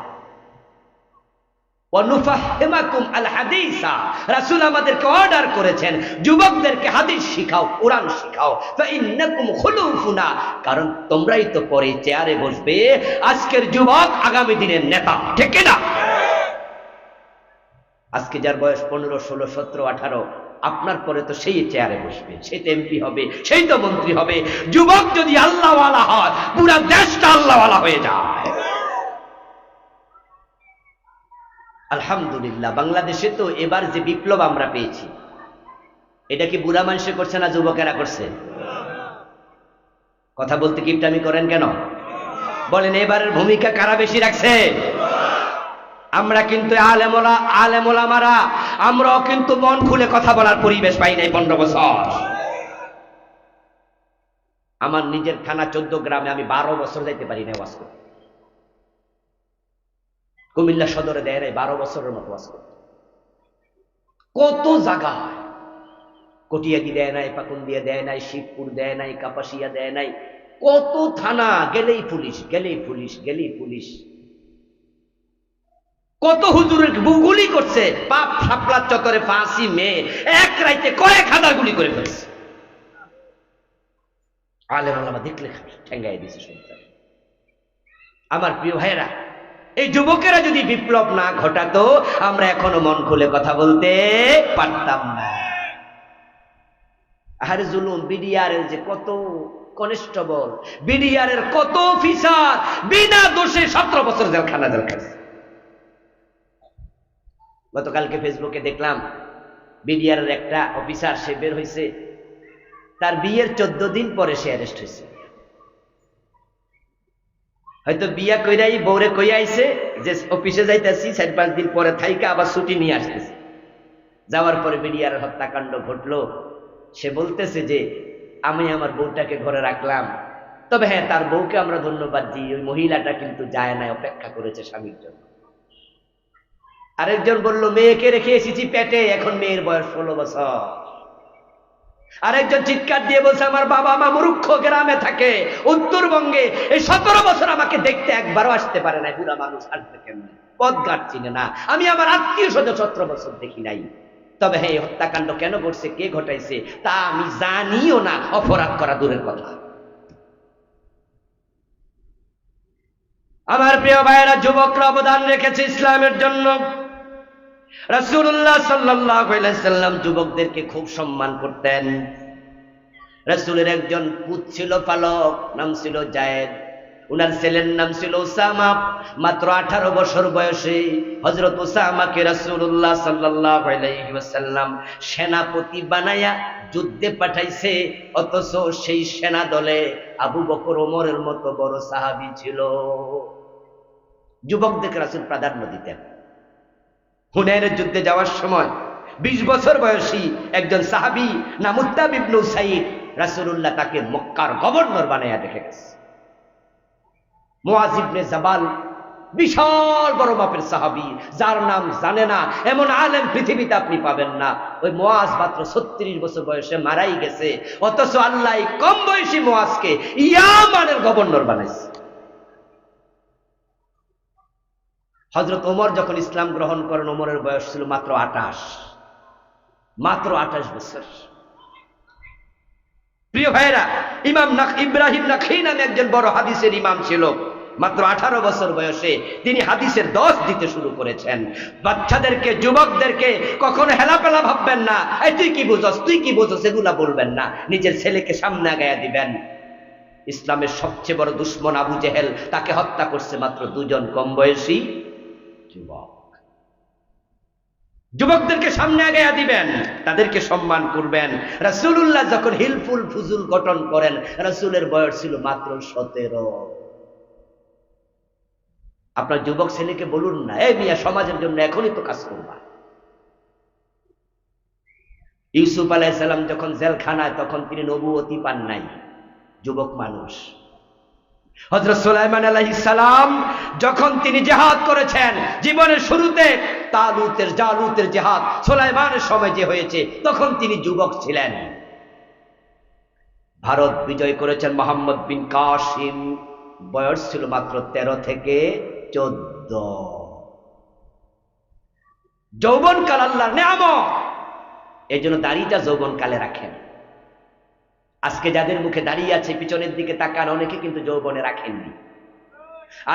ওয়ানুফাহিমাকুম আল হাদিসা, রাসূল আমাদেরকে অর্ডার করেছেন যুবকদেরকে হাদিস শিখাও, কোরআন শিখাও। ফাইন্নাকুম খুলুফুনা, কারণ তোমরাই তো পরে চেয়ারে বসবে। আজকের যুবক আগামী দিনের নেতা, ঠিক না? আজকে যার বয়স 15, 16, 17, 18, আপনার পরে তো সেই চেয়ারে বসবে, সেই তো এমপি হবে, সেই তো মন্ত্রী হবে। যুবক যদি আল্লাহওয়ালা হয় পুরা দেশটা আল্লাহওয়ালা হয়ে যায়। আলহামদুলিল্লাহ, বাংলাদেশে তো এবার যে বিপ্লব আমরা পেয়েছি, এটা কি বুড়া মানুষে করছে না যুবকেরা করছে? কথা বলতে কিপটামি করেন কেন? বলেন এবারের ভূমিকা কারা বেশি রাখছে? আমরা কিন্তু আলেমোলামারা আমরাও কিন্তু মন খুলে কথা বলার পরিবেশ পাই নাই 15 বছর। আমার নিজের থানা 14 গ্রামে আমি 12 বছর যাইতে পারি না ওয়াজ করতে। কুমিল্লা সদরে দেয় নাই 12 বছরের মতো ওয়াজ করতে। কত জায়গায় কটিয়াদি দেয় নাই, পাকুন্দিয়া দেয় নাই, শিবপুর দেয় নাই, কাপাসিয়া দেয় নাই, কত থানা গেলেই পুলিশ, গেলেই পুলিশ, গেলেই পুলিশ। কত হুজুরের গুলি করছে, পাপ শাপলা চত্বরে ফাঁসি মেয়ে এক রাইতে কয়েক হাজার গুলি করে ফেলছে। আলেম ওলামা দেখলে ঠেঙ্গাই দিছে সন্তান। আমার প্রিয় ভাইয়েরা, এই যুবকেরা যদি বিপ্লব না ঘটাতো আমরা এখনো মন খুলে কথা বলতে পারতাম না। আরে জুলুম, বিডিআরের যে কত কনস্টেবল, বিডিআরের কত অফিসার বিনা দোষে 17 বছর জেলখানা খাচ্ছে। গতকালকে ফেসবুকে দেখলাম বিডিআরের একটা অফিসার, সে বের হয়েছে, তার বিয়ের 14 দিন পরে সে অ্যারেস্ট হয়েছে। হয়তো বিয়া কইরাই বউরে কই আইছে যে অফিসে যাইতেছি, 4-5 দিন পরে থাইকা আবার ছুটি নিয়ে আসতেছে। যাওয়ার পরে বিডিআরের হত্যাকাণ্ড ঘটলো। সে বলতেছে যে আমি আমার বউটাকে ঘরে রাখলাম, তবে হ্যাঁ তার বউকে আমরা ধন্যবাদ দিই, ওই মহিলাটা কিন্তু যায় নাই, অপেক্ষা করেছে স্বামীর জন্য। আরেকজন বলল মেয়েকে রেখে এসেছি পেটে, এখন মেয়ের বয়স 16 বছর। আরেকজন চিৎকার দিয়ে বলছে আমার বাবা মা মূর্খ, গ্রামে থাকে উত্তরবঙ্গে, এই 17 বছর আমাকে দেখতে একবারও আসতে পারে না, বুড়া মানুষ আসবে কেমনে, পথঘাট চিনে না, আমি আমার আত্মীয় স্বজন 17 বছর দেখি নাই। তবে হ্যাঁ এই হত্যাকাণ্ড কেন করছে, কে ঘটাইছে তা আমি জানিও না, অপরাধ করা দূরের কথা। আমার প্রিয় ভাইয়েরা, যুবকরা অবদান রেখেছে ইসলামের জন্য। রাসূলুল্লাহ সাল্লাল্লাহু আলাইহি সাল্লাম যুবকদেরকে খুব সম্মান করতেন। রাসূলের একজন পুত ছিল পালক, নাম ছিল জায়েদ। উনার ছেলের নাম ছিল উসামা। মাত্র 18 বছর বয়সে হযরত উসামাকে রাসূলুল্লাহ সাল্লাল্লাহু আলাইহি ওয়াসাল্লাম সেনাপতি বানায়া যুদ্ধে পাঠাইছে। অথচ সেই সেনা দলে আবু বকর, ওমরের মতো বড় সাহাবী ছিল। যুবকদেরকে রাসূল প্রাধান্য দিতেন। হুনাইনের যুদ্ধে যাওয়ার সময় 20 বছর বয়সী একজন সাহাবী নাম মুত্তাব ইবনে উসাইদ, রাসূলুল্লাহ তাকে মক্কার গভর্নর বানায়া রেখে গেছে। মুআজ ইবনে জাবাল বিশাল বড় মাপের সাহাবী, যার নাম জানে না এমন আলেম পৃথিবীতে আপনি পাবেন না। ওই মুআজ মাত্র 36 বছর বয়সে মারাই গেছে, অথচ আল্লাহ কম বয়সী মুআজকে ইয়ামানের গভর্নর বানাইছে। হযরত ওমর যখন ইসলাম গ্রহণ করেন, ওমরের বয়স ছিল মাত্র 28, মাত্র 28 বছর। প্রিয় ভাইরা, ইমাম ইব্রাহিম নাখঈ নামে একজন বড় হাদিসের ইমাম ছিল। মাত্র 18 বছর বয়সে তিনি হাদিসের 10 দিতে শুরু করেছেন। বাচ্চাদেরকে, যুবকদেরকে কখনো হেলাপেলা ভাববেন না, এই তুই কি বুঝস, তুই কি বুঝস, এগুলা বলবেন না। নিজের ছেলেকে সামনে আগায়া দিবেন। ইসলামের সবচেয়ে বড় দুশ্মন আবু জেহেল, তাকে হত্যা করছে মাত্র 2 জন কম বয়সী যুবক। যুবকদেরকে সামনে আগাইয়া দিবেন, তাদেরকে সম্মান করবেন। রাসূলুল্লাহ যখন হিলফুল ফুজুল গঠন করেন, রাসূলের বয়স ছিল মাত্র 17। আপনার যুবক ছেলেকে বলুন না, এই মিয়া সমাজের জন্য এখনই তো কাজ করবা। ইউসুফ আলাইহিস সালাম যখন জেলখানায়, তখন তিনি নবুয়তি পান নাই, যুবক মানুষ। হযরত সুলাইমান আলাইহিস সালাম যখন তিনি জিহাদ করেছেন, জীবনের শুরুতে জালুতের জিহাদ সুলাইমানের সময় যে হয়েছে, তখন তিনি যুবক ছিলেন। ভারত বিজয় করেছেন মুহাম্মদ বিন কাসিম, বয়স ছিল মাত্র 13 থেকে 14। যৌবনকাল আল্লাহর নিয়ামত, এই জন্য দাড়িটা যৌবনকালে রাখেন। আজকে যাদের মুখে দাঁড়িয়ে আছে, পিছনের দিকে তাকান, অনেকে কিন্তু যৌবনে রাখেননি।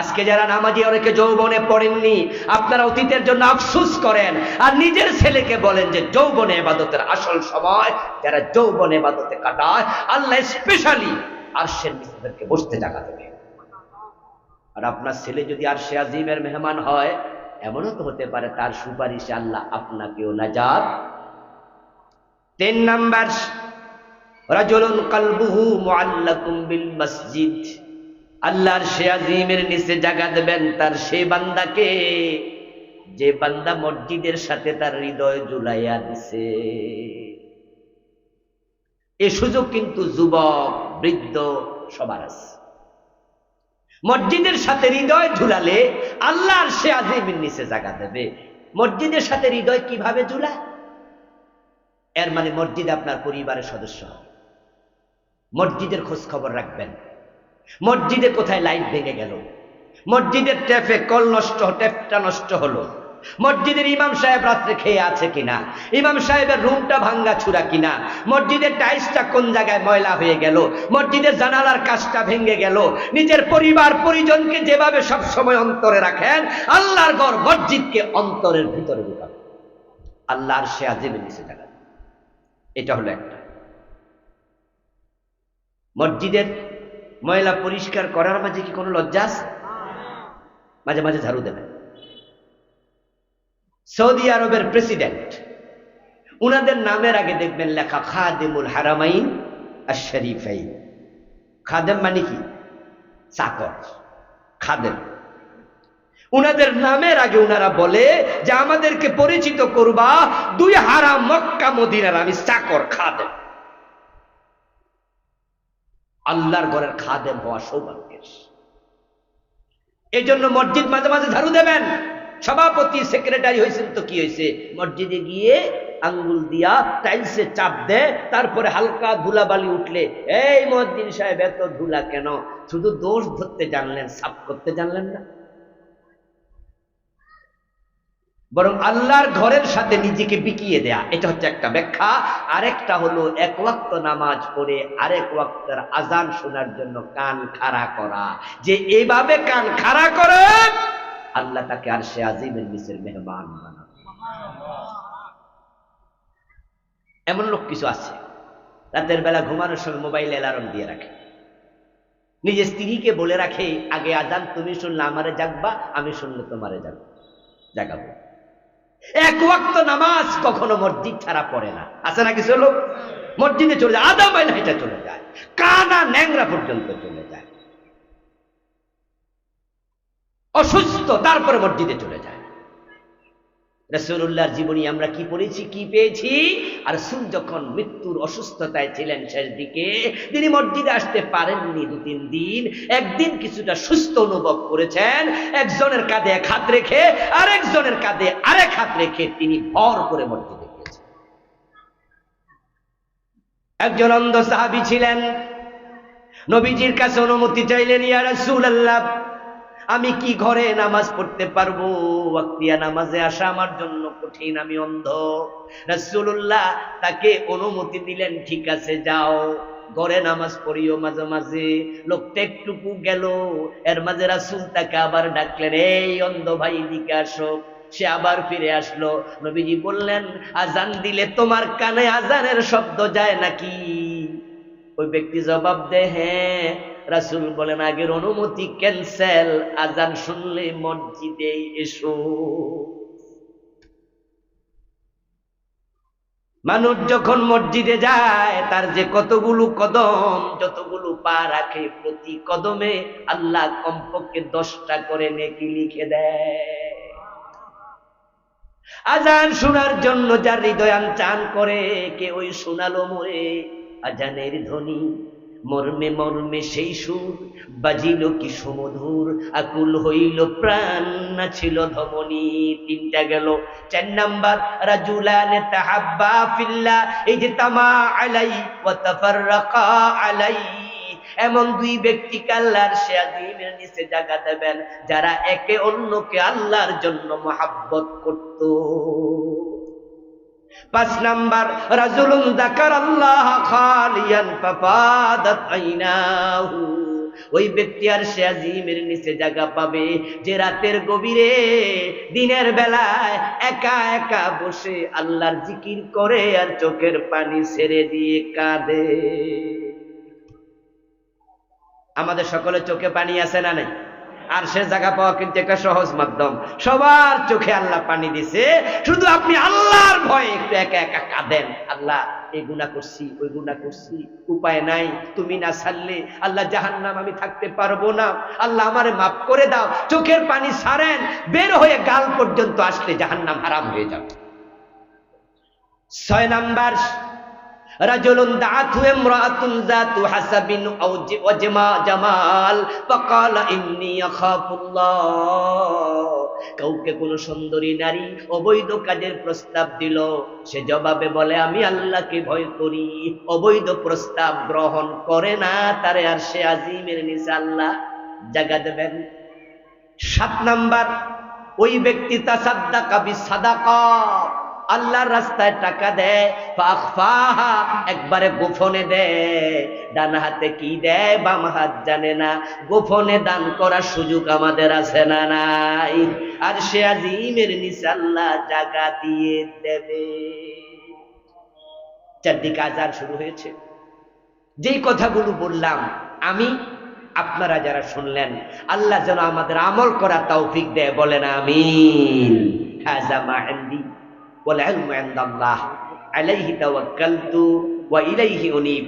আজকে যারা নামাজি, অনেকে যৌবনে পড়েননি। আপনারা অতীতের জন্য আফসোস করেন, আর নিজের ছেলেকে বলেন যে যৌবনে ইবাদতের আসল সময়। যারা যৌবনে ইবাদতে কাটায়, আল্লাহ স্পেশালি আরশের নিচে বসতে জায়গা দেবে। আর আপনার ছেলে যদি আরশে আজিমের মেহমান হয়, এমনও তো হতে পারে তার সুপারিশে আল্লাহ আপনাকেও নাজাত। 3 নাম্বার, রাজুলুন কলবুহু মুআল্লাকুম বিল মসজিদ। আল্লাহর আরশে আজিমের নিচে জায়গা দেবেন তার সেই বান্দাকে, যে বান্দা মসজিদের সাথে তার হৃদয় ঝুলাইয়া দিছে। এই সুযোগ কিন্তু যুবক, বৃদ্ধ সবার আছে। মসজিদের সাথে হৃদয় ঝুলালে আল্লাহ আরশে আজিমের নিচে জায়গা দেবে। মসজিদের সাথে হৃদয় কিভাবে ঝুলায়? এর মানে মসজিদ আপনার পরিবারের সদস্য হবে। মসজিদের খোঁজ খবর রাখবেন। মসজিদে কোথায় লাইট ভেঙে গেল, মসজিদের ট্যাপটা নষ্ট হলো, মসজিদের ইমাম সাহেব রাত্রে খেয়ে আছে কিনা, ইমাম সাহেবের রুমটা ভাঙ্গা ছুরা কিনা, মসজিদের টাইলসটা কোন জায়গায় ময়লা হয়ে গেল, মসজিদের জানালার কাজটা ভেঙে গেল। নিজের পরিবার পরিজনকে যেভাবে সব সময় অন্তরে রাখেন, আল্লাহর ঘর মসজিদকে অন্তরের ভিতরে ঢুকাবেন। আল্লাহর আরশে আজিমের নিচে জায়গা। এটা হলো একটা। মসজিদের ময়লা পরিষ্কার করার মাঝে কি কোনো লজ্জা আছে? মাঝে মাঝে ঝাড়ু দেবেন। সৌদি আরবের প্রেসিডেন্ট, উনাদের নামের আগে দেখবেন লেখা খাদেমুল হারামাইন আশ-শরীফাইন। খাদেম মানে কি? চাকর, খাদেম। উনাদের নামের আগে উনারা বলে যে আমাদেরকে পরিচিত করবা 2 হারাম মক্কা মদিনার আমি চাকর, খাদেম। আল্লাহর ঘরের খাদেম হওয়া সৌভাগ্যের। এই জন্য মসজিদ মাঝে মাঝে ঝাড়ু দেবেন। সভাপতি সেক্রেটারি হয়েছেন তো কি হয়েছে, মসজিদে গিয়ে আঙ্গুল দিয়া টাইলসে চাপ দেয়, তারপরে হালকা ধুলাবালি উঠলে, এই মুয়াজ্জিন সাহেব এত ধুলা কেন? শুধু দোষ ধরতে জানলেন, সাফ করতে জানলেন না। বরং আল্লাহর ঘরের সাথে নিজেকে বিকিয়ে দেয়া, এটা হচ্ছে একটা ব্যাখ্যা। আরেকটা হলো 1 ওয়াক্ত নামাজ পড়ে আরেক ওয়াক্তের আজান শোনার জন্য কান খাড়া করা। যে এইভাবে কান খাড়া করে, আল্লাহ তাকে আরশে আজিমের নিচের মেহমান বানাবে। এমন লোক কিছু আছে, রাতের বেলা ঘুমানোর সময় মোবাইলে অ্যালার্ম দিয়ে রাখে, নিজের স্ত্রীকে বলে রাখে, আগে আজান তুমি শুনলে আমারে জাগবা, আমি শুনলে তোমারে জাগাবো। 1 ওয়াক্ত নামাজ কখনো মসজিদ ছাড়া পড়ে না। আছে না কিছু লোক? মসজিদে চলে যায়, আধা মাইল হেঁটে চলে যায়, কানা ন্যাংরা পর্যন্ত চলে যায়, অসুস্থ, তারপরে মসজিদে চলে যায়। রাসূলুল্লাহর জীবনী আমরা কি পড়েছি, কি পেয়েছি? আর রাসূল যখন মৃত্যুর অসুস্থতায় ছিলেন শেষ দিকে, তিনি মসজিদে আসতে পারেননি 2-3 দিন। একদিন কিছুটা সুস্থ অনুভব করেছেন, একজনের কাঁধে 1 হাত রেখে আরেকজনের কাঁধে আরেক হাত রেখে তিনি ভর করে মসজিদে গিয়েছেন। একজন অন্ধ সাহাবী ছিলেন, নবীজির কাছে অনুমতি চাইলেন, ইয়া রাসূলুল্লাহ, আমি কি ঘরে নামাজ পড়তে পারবো? ওয়াক্তিয়া নামাজে আসা আমার জন্য কঠিন, আমি অন্ধ। রাসূলুল্লাহ তাকে অনুমতি দিলেন, ঠিক আছে যাও, ঘরে নামাজ পড়িও মাঝে মাঝে। লোকটা একটুকু গেল, এর মাঝে রাসূল তাকে আবার ডাকলেন, এই অন্ধ ভাই দিকে আসো। সে আবার ফিরে আসলো। নবীজি বললেন, আজান দিলে তোমার কানে আজানের শব্দ যায় নাকি? ওই ব্যক্তি জবাব দেয়, হ্যাঁ। রাসূল বলেন, আগের অনুমতি ক্যান্সেল, আজান শুনলে মসজিদে এসো। মানুষ যখন মসজিদে যায় তার যে কতগুলো কদম, যতগুলো পা রাখে, প্রতি কদমে আল্লাহ কমপক্ষে 10টা করে নেকি লিখে দেয়। আজান শোনার জন্য যার হৃদয় আনচান করে, কে ওই শোনালো মোরে আজানের ধ্বনি, মর্মে মর্মে সেই সুর বাজিল কি সুমধুর, আকুল হইল প্রাণ নাছিল ধমনী। 3টা গেল। 4 নাম্বার রাজুলানে তাহাব্বা ফিল্লাহ, এই যে তামা আলাই ওয়া তাফাররাকা আলাই, এমন 2 ব্যক্তিকে আল্লাহর আরশে আজিমের নিচে জায়গা দেবেন যারা একে অন্যকে আল্লাহর জন্য মহব্বত করত। 5 নাম্বার রাজুলুন যাকারাল্লাহ খালিয়ান ফাফাদাত আইনাহু, ওই ব্যক্তি আরশে আজিমের নিচে জায়গা পাবে যে রাতের গভীরে দিনের বেলায় একা একা বসে আল্লাহর জিকির করে আর চোখের পানি ছেড়ে দিয়ে কাঁদে। আমাদের সকলের চোখে পানি আছে না নাই? আর সে জায়গা পাওয়া কিন্তু একটা সহজ মাধ্যম। সবার চোখে আল্লাহ পানি দিছে, শুধু আপনি আল্লাহর ভয়ে একটু একা একা কাঁদেন, আল্লাহ এই গুনাহ করছি, ওই গুনাহ করছি, উপায় নাই, তুমি না ছাড়লে আল্লাহ জাহান্নাম আমি থাকতে পারবো না, আল্লাহ আমারে মাফ করে দাও। চোখের পানি ছাড়েন, বের হয়ে গাল পর্যন্ত আসলে জাহান্নাম হারাম হয়ে যাবে। 6 নাম্বার রাজুলুন দাআতহু ইমরাআতুন যাতু হাসাবিন আও জামাল ফাকালা ইন্নী আখাফুল্লাহ, কাউকে কোন সুন্দরী নারী অবৈধ কাজের প্রস্তাব দিল, সে জবাবে বলে আমি আল্লাহকে ভয় করি, অবৈধ প্রস্তাব গ্রহণ করে না, তারে আরশে আজিমের নিচে আল্লাহ জায়গা দেবেন। 7 নাম্বার ওই ব্যক্তি তাসাদ্দাকা বিসাদাকা, আল্লাহর রাস্তায় টাকা দেয়, ফাখফাহা একবারে গোপনে দেয়, ডান হাতে কি দেয় বাম হাত জানে না, গোপনে দান করার সুযোগ আমাদের আছে না নাই? আর সে আজিমের নিচে আল্লাহ জায়গা দিয়ে দেবে। চারদিকে আজান শুরু হয়েছে। যেই কথাগুলো বললাম আমি, আপনারা যারা শুনলেন, আল্লাহ যেন আমাদের আমল করা তৌফিক দেয়, বলেন আমিন। হাযা মা ইনদি والعلم عند الله عليه توكلت وإليه أنيب।